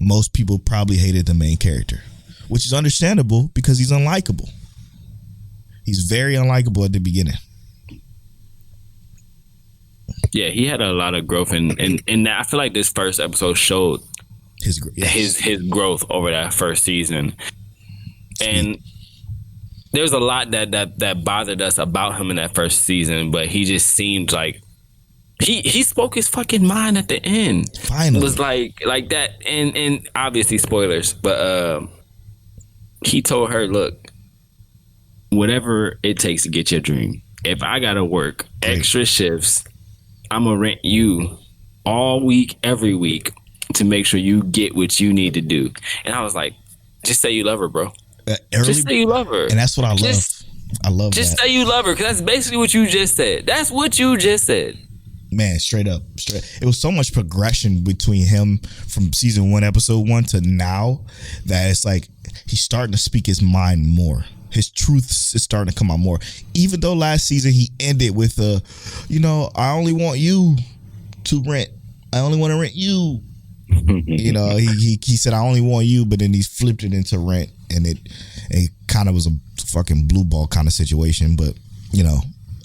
most people probably hated the main character, which is understandable because he's unlikable. He's very unlikable at the beginning. Yeah, he had a lot of growth, and I feel like this first episode showed his growth over that first season. And there's a lot that bothered us about him in that first season, but he just seemed like he spoke his fucking mind at the end. Finally, it was like that, and obviously spoilers, but he told her, "Look, whatever it takes to get your dream. If I gotta work extra shifts, I'm gonna rent you all week, every week, to make sure you get what you need to do." And I was like, "Just say you love her, bro. Just say you love her." And that's what I love. I love just that. say you love her, because that's basically what you just said. That's what you just said. Man, straight up. It was so much progression between him from season 1, episode 1 to now that it's like he's starting to speak his mind more. His truth is starting to come out more. Even though last season he ended with I only want you to rent. I only want to rent you. He said I only want you, but then he flipped it into rent, and it kind of was a fucking blue ball kind of situation. But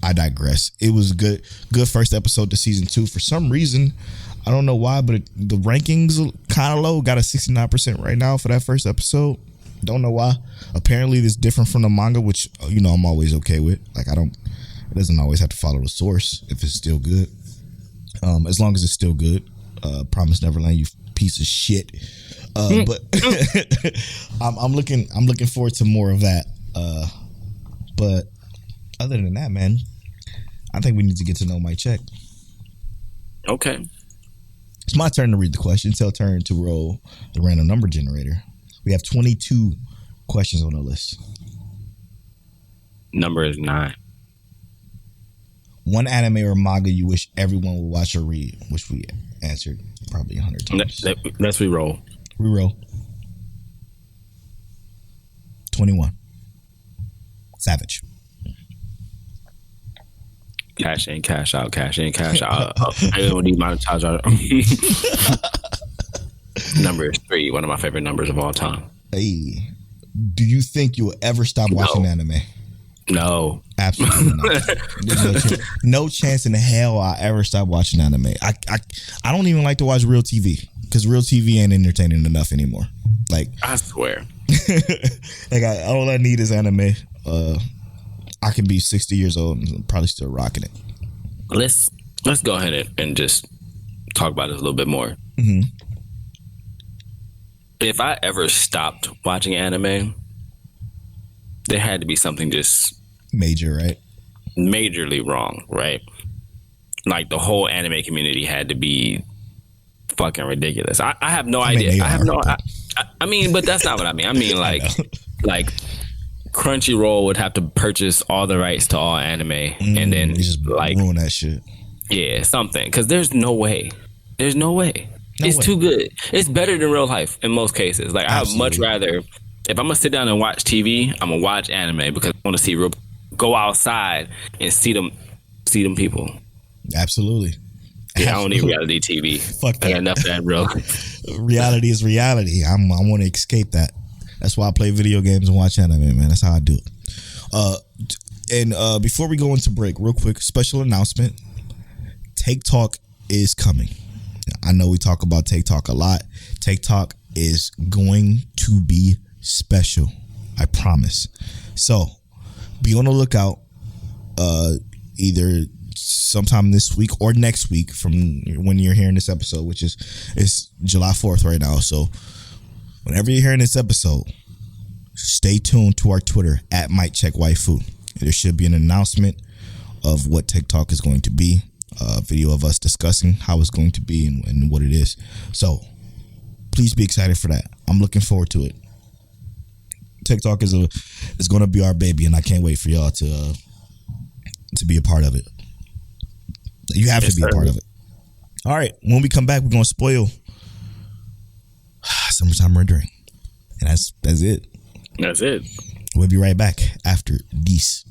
I digress. It was a good first episode to season 2. For some reason, I don't know why, but the rankings are kind of low. Got a 69% right now for that first episode. Don't know why. Apparently, it's different from the manga, which I'm always okay with. Like it doesn't always have to follow the source if it's still good. As long as it's still good. Promise Neverland, you piece of shit. But I'm looking forward to more of that. But other than that, man, I think we need to get to know Mike Check. Okay. It's my turn to read the questions. It's turn to roll the random number generator. We have 22 questions on the list. Number is 9. One anime or manga you wish everyone would watch or read, which we answered probably 100 times. Let's re-roll. Reroll. 21. Savage. Cash in, cash out. Cash in, cash out. I don't need my charge out. Number is 3. One of my favorite numbers of all time. Hey, do you think you will ever stop watching anime? No, absolutely not. There's no chance in hell I ever stop watching anime. I don't even like to watch real TV because real TV ain't entertaining enough anymore. Like I swear, all I need is anime. I can be 60 years old and probably still rocking it. Let's go ahead and just talk about this a little bit more. Mm-hmm. If I ever stopped watching anime, there had to be something just major, right? Majorly wrong, right? Like the whole anime community had to be fucking ridiculous. I have no idea. I mean, but that's not what I mean. I mean, like Crunchyroll would have to purchase all the rights to all anime, and then just ruin that shit. Yeah, something. Because there's no way. There's no way. It's too good. It's better than real life in most cases. Like I would much rather, if I'm gonna sit down and watch TV, I'm gonna watch anime because I want to see real. Go outside and see them people. Absolutely. Yeah, I don't need reality TV. Fuck that. I got enough of that, bro. Reality is reality. I want to escape that. That's why I play video games and watch anime, man. That's how I do it. And before we go into break, real quick, special announcement. Take Talk is coming. I know we talk about Take Talk a lot. Take Talk is going to be special. I promise. So be on the lookout either sometime this week or next week from when you're hearing this episode, which is it's July 4th right now. So whenever you're hearing this episode, stay tuned to our Twitter at Might Check Waifu. There should be an announcement of what TikTok is going to be, a video of us discussing how it's going to be and what it is. So please be excited for that. I'm looking forward to it. TikTok is going to be our baby, and I can't wait for y'all to be a part of it. You have to be a part of it. All right, when we come back, we're going to spoil Summertime Rendering, and that's it. That's it. We'll be right back after this.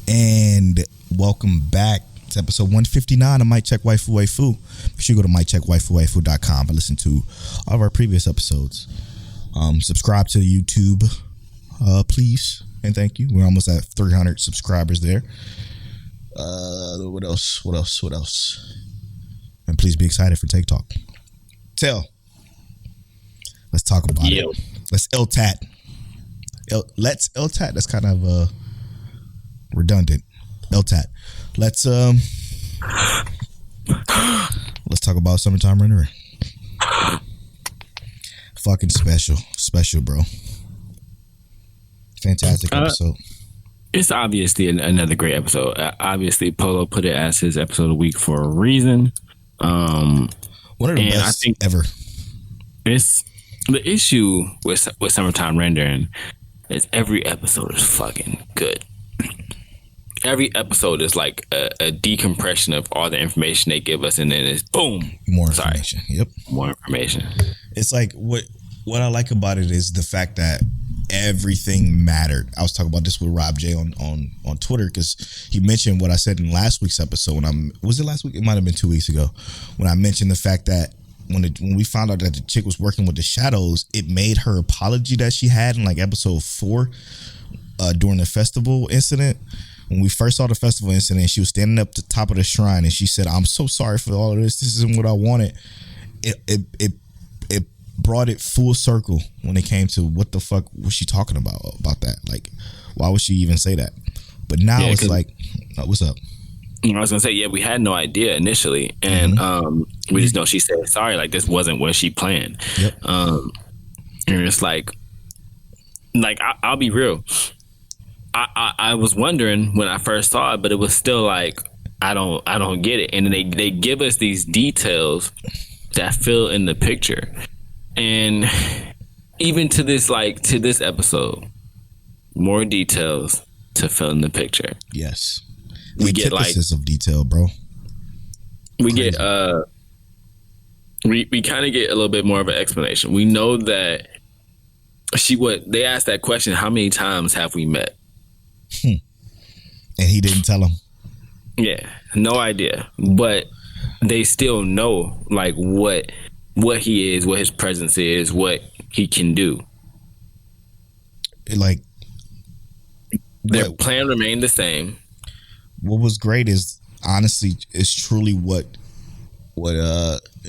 And welcome back to episode 159 of Mic Check Waifu Waifu. Make sure you go to miccheckwaifuvaifu.com and listen to all of our previous episodes. Subscribe to the YouTube, please, and thank you. We're almost at 300 subscribers there. What else? And please be excited for TikTok. Let's talk about it. Let's LTAT. Let's LTAT. That's kind of redundant. LTAT. Let's talk about summertime rendering. Fucking special, bro. Fantastic episode. It's obviously another great episode. Obviously, Polow put it as his episode of the week for a reason. One of the best, I think, ever. It's the issue with summertime rendering is every episode is fucking good. Every episode is like a decompression of all the information they give us, and then it's boom, more information. Yep, more information. It's like what I like about it is the fact that everything mattered. I was talking about this with Rob J on Twitter because he mentioned what I said in last week's episode. Was it last week? It might have been 2 weeks ago when I mentioned the fact that when we found out that the chick was working with the shadows, it made her apology that she had in like episode 4 during the festival incident. When we first saw the festival incident, she was standing up at the top of the shrine and she said, "I'm so sorry for all of this. This isn't what I wanted." It brought it full circle when it came to what the fuck was she talking about that. Like, why would she even say that? But now it's like, what's up? I was gonna say, we had no idea initially, and we just know she said sorry. Like, this wasn't what she planned. Yep. And it's like I'll be real. I was wondering when I first saw it, but it was still like I don't get it. And then they give us these details that fill in the picture, and even to this episode, more details to fill in the picture. Yes, we get like of detail, bro. We Crazy. We kind of get a little bit more of an explanation. We know that they asked that question: how many times have we met? And he didn't tell him. Yeah, no idea. But they still know like what he is, what his presence is, what he can do. Like their plan remained the same. What was great is honestly is truly what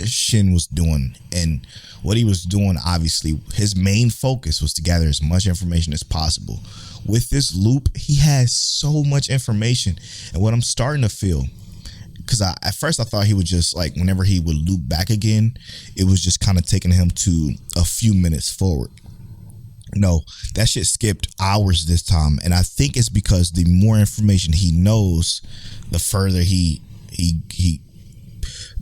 Shin was doing, and what he was doing, obviously his main focus was to gather as much information as possible. With this loop, he has so much information, and what I'm starting to feel, because at first I thought he would just like whenever he would loop back again, it was just kind of taking him to a few minutes forward. No, that shit skipped hours this time, and I think it's because the more information he knows, the further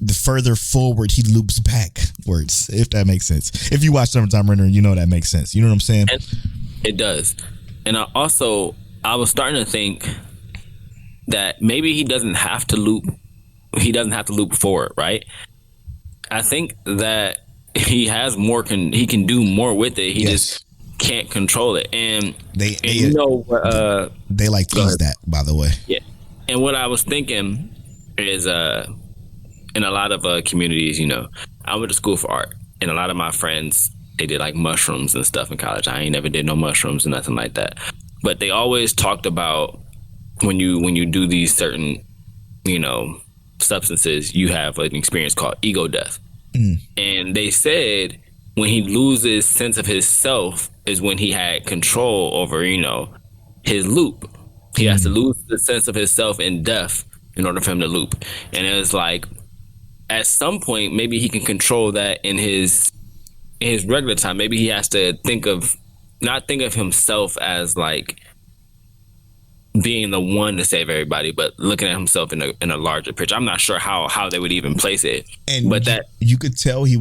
the further forward he loops backwards, if that makes sense. If you watch Summertime Rendering, you know that makes sense. You know what I'm saying? And it does. And I was starting to think that maybe he doesn't have to loop. He doesn't have to loop forward, right? I think that he has more. He can do more with it. He just can't control it. And they tease that, by the way. Yeah. And what I was thinking is, in a lot of communities, I went to school for art, and a lot of my friends, they did like mushrooms and stuff in college. I ain't never did no mushrooms and nothing like that. But they always talked about when you do these certain, substances, you have an experience called ego death. And they said when he loses sense of his self is when he had control over, his loop. He has to lose the sense of his self in death in order for him to loop. And it was like, at some point, maybe he can control that in his regular time. Maybe he has to not think of himself as like being the one to save everybody, but looking at himself in a larger picture. I'm not sure how they would even place it, but that you could tell he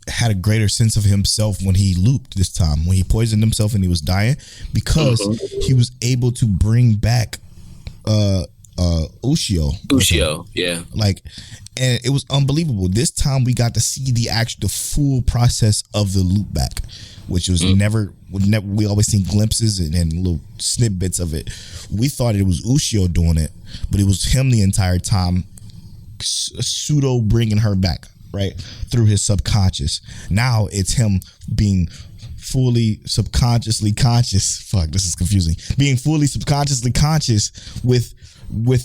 had a greater sense of himself when he looped this time, when he poisoned himself and he was dying, because he was able to bring back Ushio. Ushio, yeah. Like, and it was unbelievable. This time we got to see the full process of the loop back, which was never. We always seen glimpses and little snippets of it. We thought it was Ushio doing it, but it was him the entire time, pseudo bringing her back, right, through his subconscious. Now it's him being fully subconsciously conscious. Fuck, this is confusing. Being fully subconsciously conscious with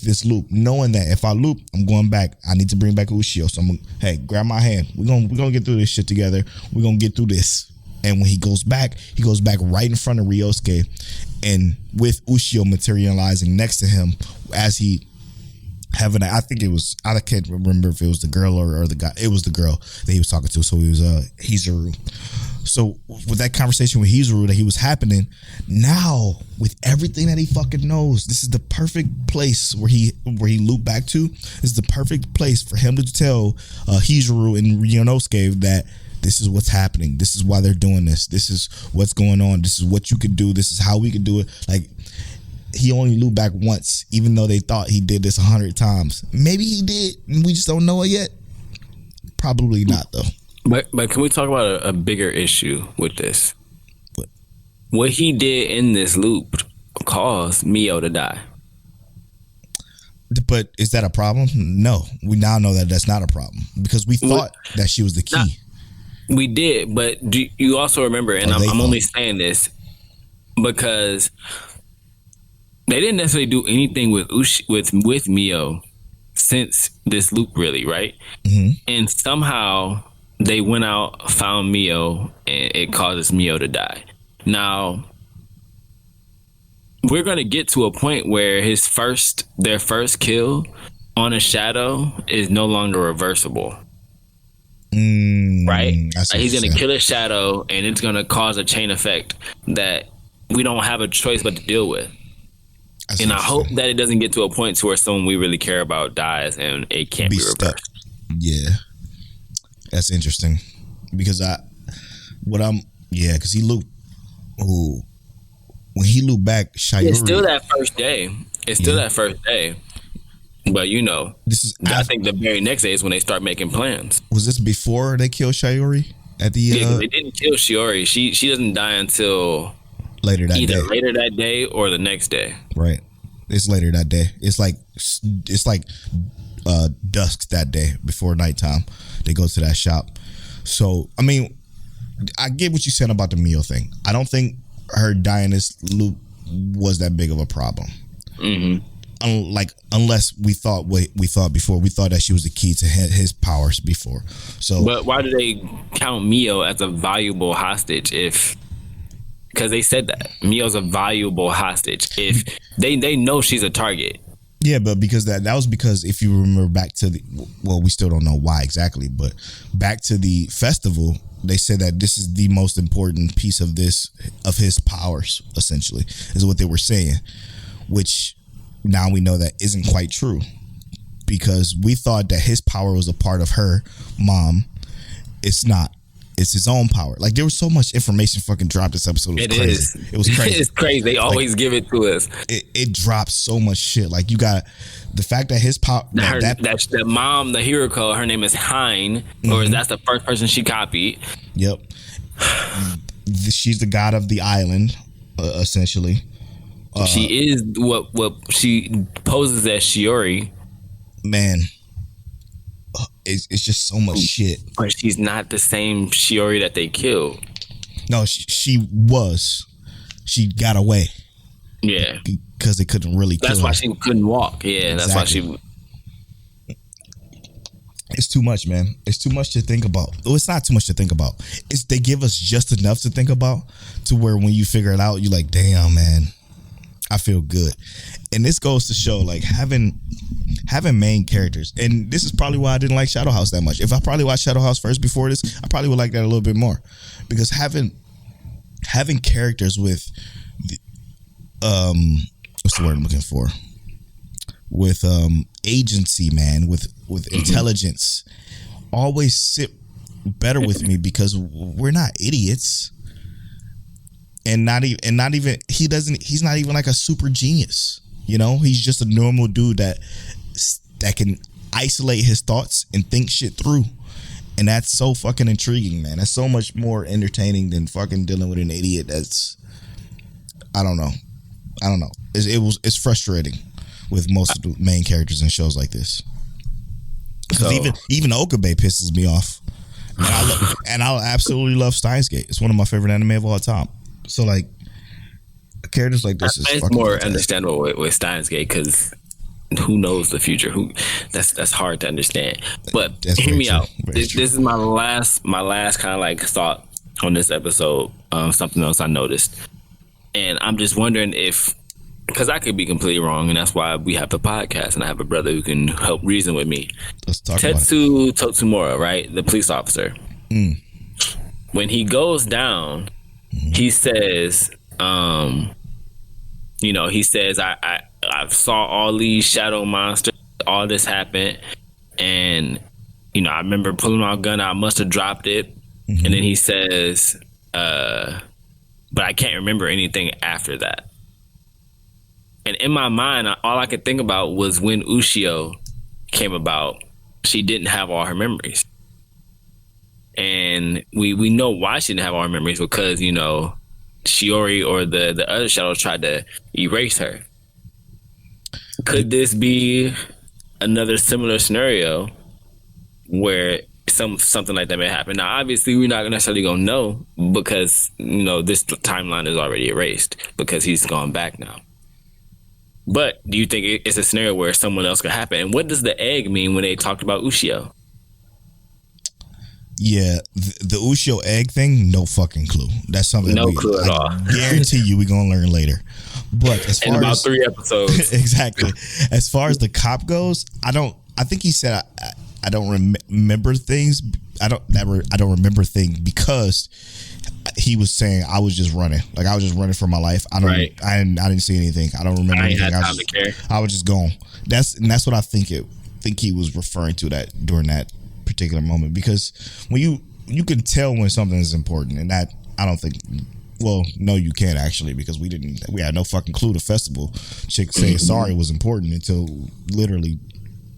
this loop, knowing that if I loop, I'm going back. I need to bring back Ushio. So I'm gonna, hey, grab my hand. We're gonna get through this shit together. We're gonna get through this. And when he goes back right in front of Ryosuke, and with Ushio materializing next to him as he having I can't remember if it was the girl or the guy. It was the girl that he was talking to. So he was Hizuru. So with that conversation with Hizuru that he was happening, now with everything that he fucking knows, this is the perfect place where he looped back to. This is the perfect place for him to tell Hizuru and Ryonosuke that this is what's happening. This is why they're doing this. This is what's going on. This is what you could do. This is how we could do it. Like, he only looped back once, even though they thought he did this 100 times. Maybe he did, and we just don't know it yet. Probably not, though. But can we talk about a bigger issue with this? What he did in this loop caused Mio to die. But is that a problem? No. We now know that that's not a problem because we thought that she was the key. We did, but do you also remember, and I'm only saying this because they didn't necessarily do anything with Mio since this loop, really, right? Mm-hmm. And somehow they went out, found Mio, and it causes Mio to die. Now, we're going to get to a point where their first kill on a shadow is no longer reversible. Right? Like he's going to kill a shadow, and it's going to cause a chain effect that we don't have a choice but to deal with. And I hope that it doesn't get to a point to where someone we really care about dies and it can't be reversed. Yeah. That's interesting. Because because he looped. Oh, when he looped back, Sayuri. It's still that first day. But I think the very next day is when they start making plans. Was this before they killed Sayuri? They didn't kill Shiori. She doesn't die until later that either day. Later that day or the next day. Right. It's later that day. It's like dusk that day before nighttime. They go to that shop. So I mean, I get what you said about the Mio thing. I don't think her dying this loop was that big of a problem. Mm-hmm. Unless we thought what we thought before. We thought that she was the key to his powers before. So, but why do they count Mio as a valuable hostage because they said that Mio's a valuable hostage if they know she's a target. Yeah, but because that was because if you remember back to we still don't know why exactly, but back to the festival, they said that this is the most important piece of his powers, essentially, is what they were saying, which now we know that isn't quite true because we thought that his power was a part of her mom. It's not. It's his own power. Like, there was so much information fucking dropped this episode. It was crazy. It's crazy. They always give it to us. It drops so much shit. Like, you got the fact that his power. The mom, the Hiroko, her name is Hein, or that's the first person she copied. Yep. She's the god of the island, essentially. She is what she poses as Shiori. Man. It's just so much shit. But she's not the same Shiori that they killed. No, she was. She got away. Yeah. Because they couldn't really kill her. That's why she couldn't walk. Yeah, exactly. That's why she... It's too much, man. It's too much to think about. Well, it's not too much to think about. They give us just enough to think about to where when you figure it out, you're like, damn, man, I feel good. And this goes to show, like, having main characters. And this is probably why I didn't like Shadow House that much. If I probably watched Shadow House first before this, I probably would like that a little bit more. Because having characters with what's the word I'm looking for? With agency, man, with intelligence, always sit better with me because we're not idiots. And not even he's not even like a super genius. You know, he's just a normal dude that can isolate his thoughts and think shit through. And that's so fucking intriguing, man. That's so much more entertaining than fucking dealing with an idiot that's, I don't know. It's frustrating with most of the main characters in shows like this. Because even Okabe pisses me off. And I absolutely love Steins Gate. It's one of my favorite anime of all time. So like, characters like this is it's fucking more fantastic. understandable with Steins Gate because who knows the future? That's hard to understand. But That's hear very me true. out. Very This true. is my last kind of like thought on this episode. Something else I noticed, and I'm just wondering if, because I could be completely wrong, and that's why we have the podcast, and I have a brother who can help reason with me. Let's talk about it. Tetsu Totsumura, right, the police officer. When he goes down, he says, he says, I saw all these shadow monsters, all this happened, and I remember pulling my gun, I must have dropped it, and then he says, but I can't remember anything after that. And in my mind, all I could think about was when Ushio came about, she didn't have all her memories. And we know why she didn't have all her memories, because, Shiori or the other shadow tried to erase her. Could this be another similar scenario where something like that may happen? Now, obviously, we're not necessarily going to know because, this timeline is already erased because he's gone back now. But do you think it's a scenario where someone else could happen? And what does the egg mean when they talked about Ushio? Yeah, the Ushio egg thing, no fucking clue. That's something No clue at all. Guarantee you we're going to learn later. But as far In about as 3 episodes. exactly. As far as the cop goes, I think he said I don't remember things. I don't remember things because he was saying I was just running. Like I was just running for my life. I didn't see anything. I don't remember anything. I was just gone. That's what I think he was referring to that during that particular moment, because when you can tell when something is important, and that I don't think. Well, no, you can't actually, because we had no fucking clue the festival chick saying sorry was important until literally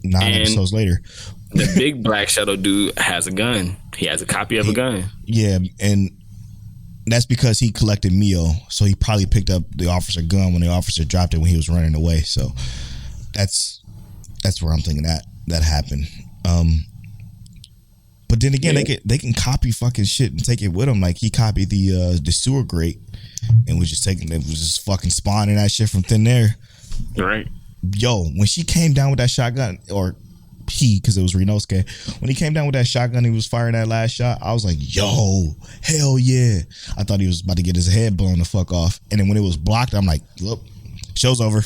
9 episodes later. The big black shadow dude has a gun. He has a copy of a gun. Yeah, and that's because he collected Mio, so he probably picked up the officer gun when the officer dropped it when he was running away. So that's where I'm thinking that happened. But then again, they can copy fucking shit and take it with them. Like he copied the sewer grate and was just fucking spawning that shit from thin air. Right. Yo, when she came down with that shotgun, or because it was Rinosuke, when he came down with that shotgun, he was firing that last shot. I was like, yo, hell yeah! I thought he was about to get his head blown the fuck off. And then when it was blocked, I'm like, look, show's over.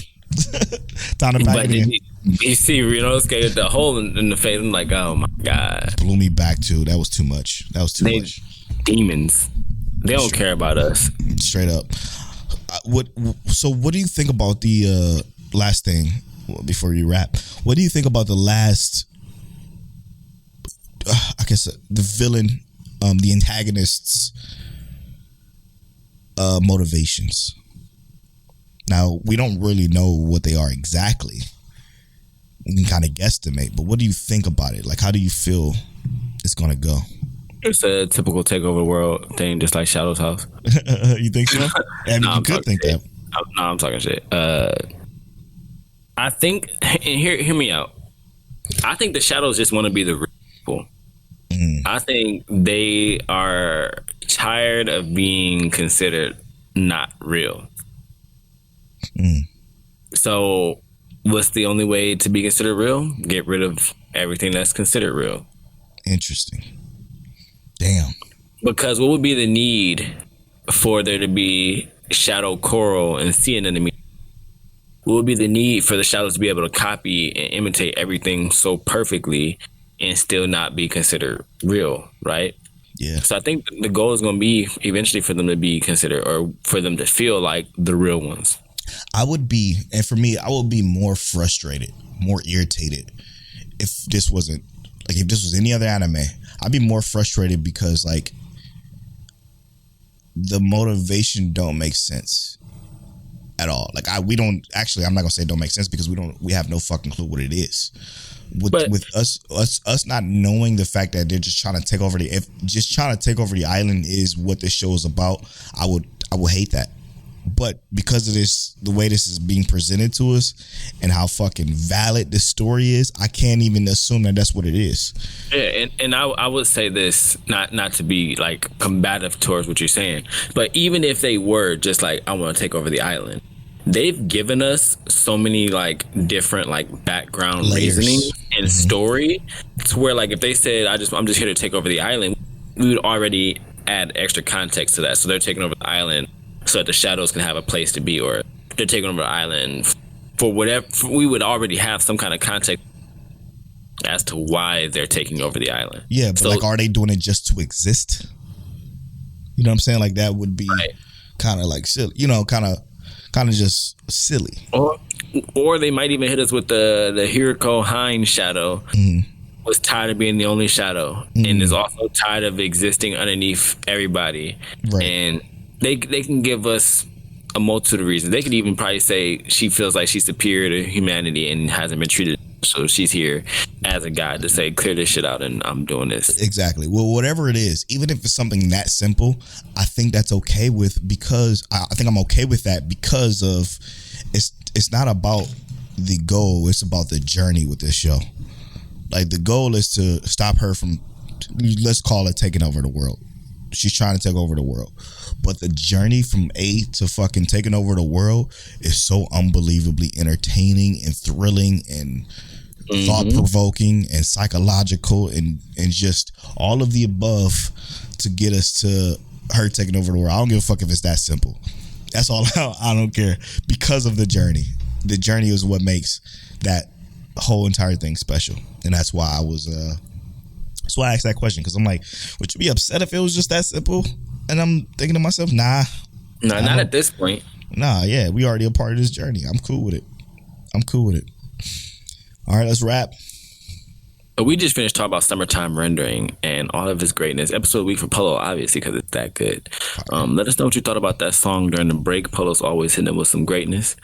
Time to back it in. You see Rinosuke with the hole in the face. I'm like, oh my god, blew me back too. That was too much. Much. Demons. They don't care about us. Straight up. What do you think about the last thing before you wrap? What do you think about the last? I guess the villain, the antagonist's motivations. Now we don't really know what they are exactly. We can kind of guesstimate, but what do you think about it? Like, how do you feel it's gonna go? It's a typical takeover world thing, just like Shadow's house. You think so? I mean, you could think shit. that. No, I'm talking shit. I think, and hear me out. I think the Shadows just want to be the real people. I think they are tired of being considered not real. So what's the only way to be considered real? Get rid of everything that's considered real. Interesting. Damn. Because what would be the need for there to be Shadow Coral and Sea Anemone? What would be the need for the Shadows to be able to copy and imitate everything so perfectly and still not be considered real, right? Yeah. So I think the goal is going to be eventually for them to be considered, or for them to feel like the real ones. I would be more frustrated, more irritated if this was any other anime. I'd be more frustrated because like the motivation don't make sense at at all. Like we don't actually. I'm not gonna say it don't make sense because we have no fucking clue what it is. With us not knowing the fact that they're just trying to take over the island is what this show is about. I would hate that. But because of this, the way this is being presented to us and how fucking valid this story is, I can't even assume that that's what it is. Yeah, and I would say this, not to be like combative towards what you're saying, but even if they were just like, I want to take over the island, they've given us so many like different like background Layers. reasoning and story to where like if they said I'm just here to take over the island, we would already add extra context to that. So they're taking over the island so that the shadows can have a place to be, or they're taking over the island for whatever. We would already have some kind of context as to why they're taking over the island. Yeah, but so, like, are they doing it just to exist? You know what I'm saying? Like that would be kind of like silly. You know, kind of just silly. Or they might even hit us with the Hiriko Hine shadow. Was tired of being the only shadow and is also tired of existing underneath everybody. Right. And they can give us a multitude of reasons. They could even probably say she feels like she's superior to humanity and hasn't been treated, so she's here as a guide to say, clear this shit out and I'm doing this. Exactly. Well, whatever it is, even if it's something that simple, I think that's okay with, because I think I'm okay with that because of it's not about the goal, it's about the journey with this show. Like the goal is to stop her from, let's call it, taking over the world. She's trying to take over the world. But the journey from A to fucking taking over the world is so unbelievably entertaining and thrilling and thought-provoking and psychological and just all of the above to get us to her taking over the world. I don't give a fuck if it's that simple. That's all. I don't care. Because of the journey. The journey is what makes that whole entire thing special. And that's why I was that's why I asked that question, because I'm like, would you be upset if it was just that simple? And I'm thinking to myself, nah. No, not at this point. Nah, yeah, we already a part of this journey. I'm cool with it. All right, let's wrap. We just finished talking about Summertime Rendering and all of its greatness. Episode of the week for Polow, obviously, because it's that good. Let us know what you thought about that song during the break. Polow's always hitting it with some greatness.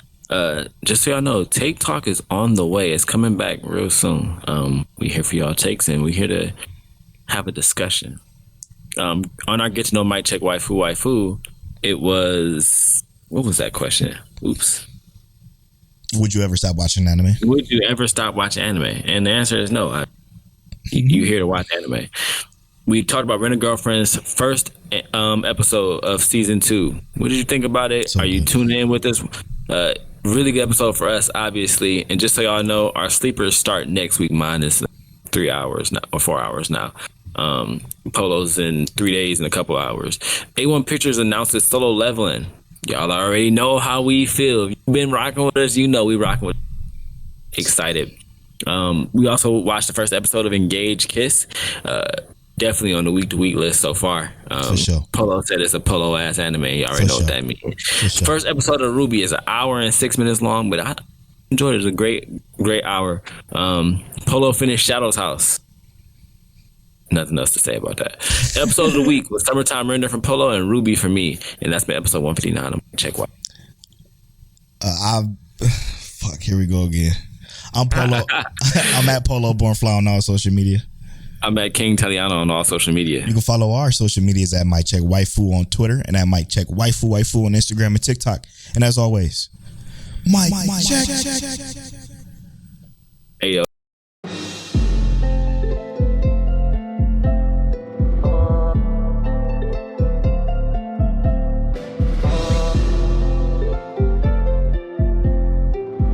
Just so y'all know, Take Talk is on the way. It's coming back real soon. We here for y'all takes, and we here to have a discussion. On our Get to Know Mic Check Waifu, it was, what was that question? Oops. Would you ever stop watching anime? Would you ever stop watching anime? And the answer is no. You're here to watch anime. We talked about Rent a Girlfriend's first episode of season 2. What did you think about it? Are you tuning in with us? Really good episode for us, obviously. And just so y'all know, our sleepers start next week. Mine is 3 hours now, or 4 hours now. Polow's in 3 days and a couple hours. A1 Pictures announced its solo leveling. Y'all already know how we feel. If you've been rocking with us, you know we rocking with us. Excited. We also watched the first episode of Engage Kiss. Definitely on the week-to-week list so far. For sure. Polow said it's a Polow-ass anime. You already know what that means. The first episode of RWBY is 1 hour and 6 minutes long, but I enjoyed it. It was a great hour. Polow finished Shadow's House. Nothing else to say about that. Episode of the week was Summertime Render from Polow and RWBY for me, and that's been episode 159. Check what. Fuck, here we go again. I'm Polow. I'm at Polow Born Fly on all social media. I'm at King Taliano on all social media. You can follow our social medias at Mic Check Waifu on Twitter and at Mic Check Waifu on Instagram and TikTok. And as always, Mic Check. Hey, yo.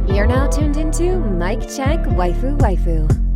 You're now tuned into Mic Check Waifu.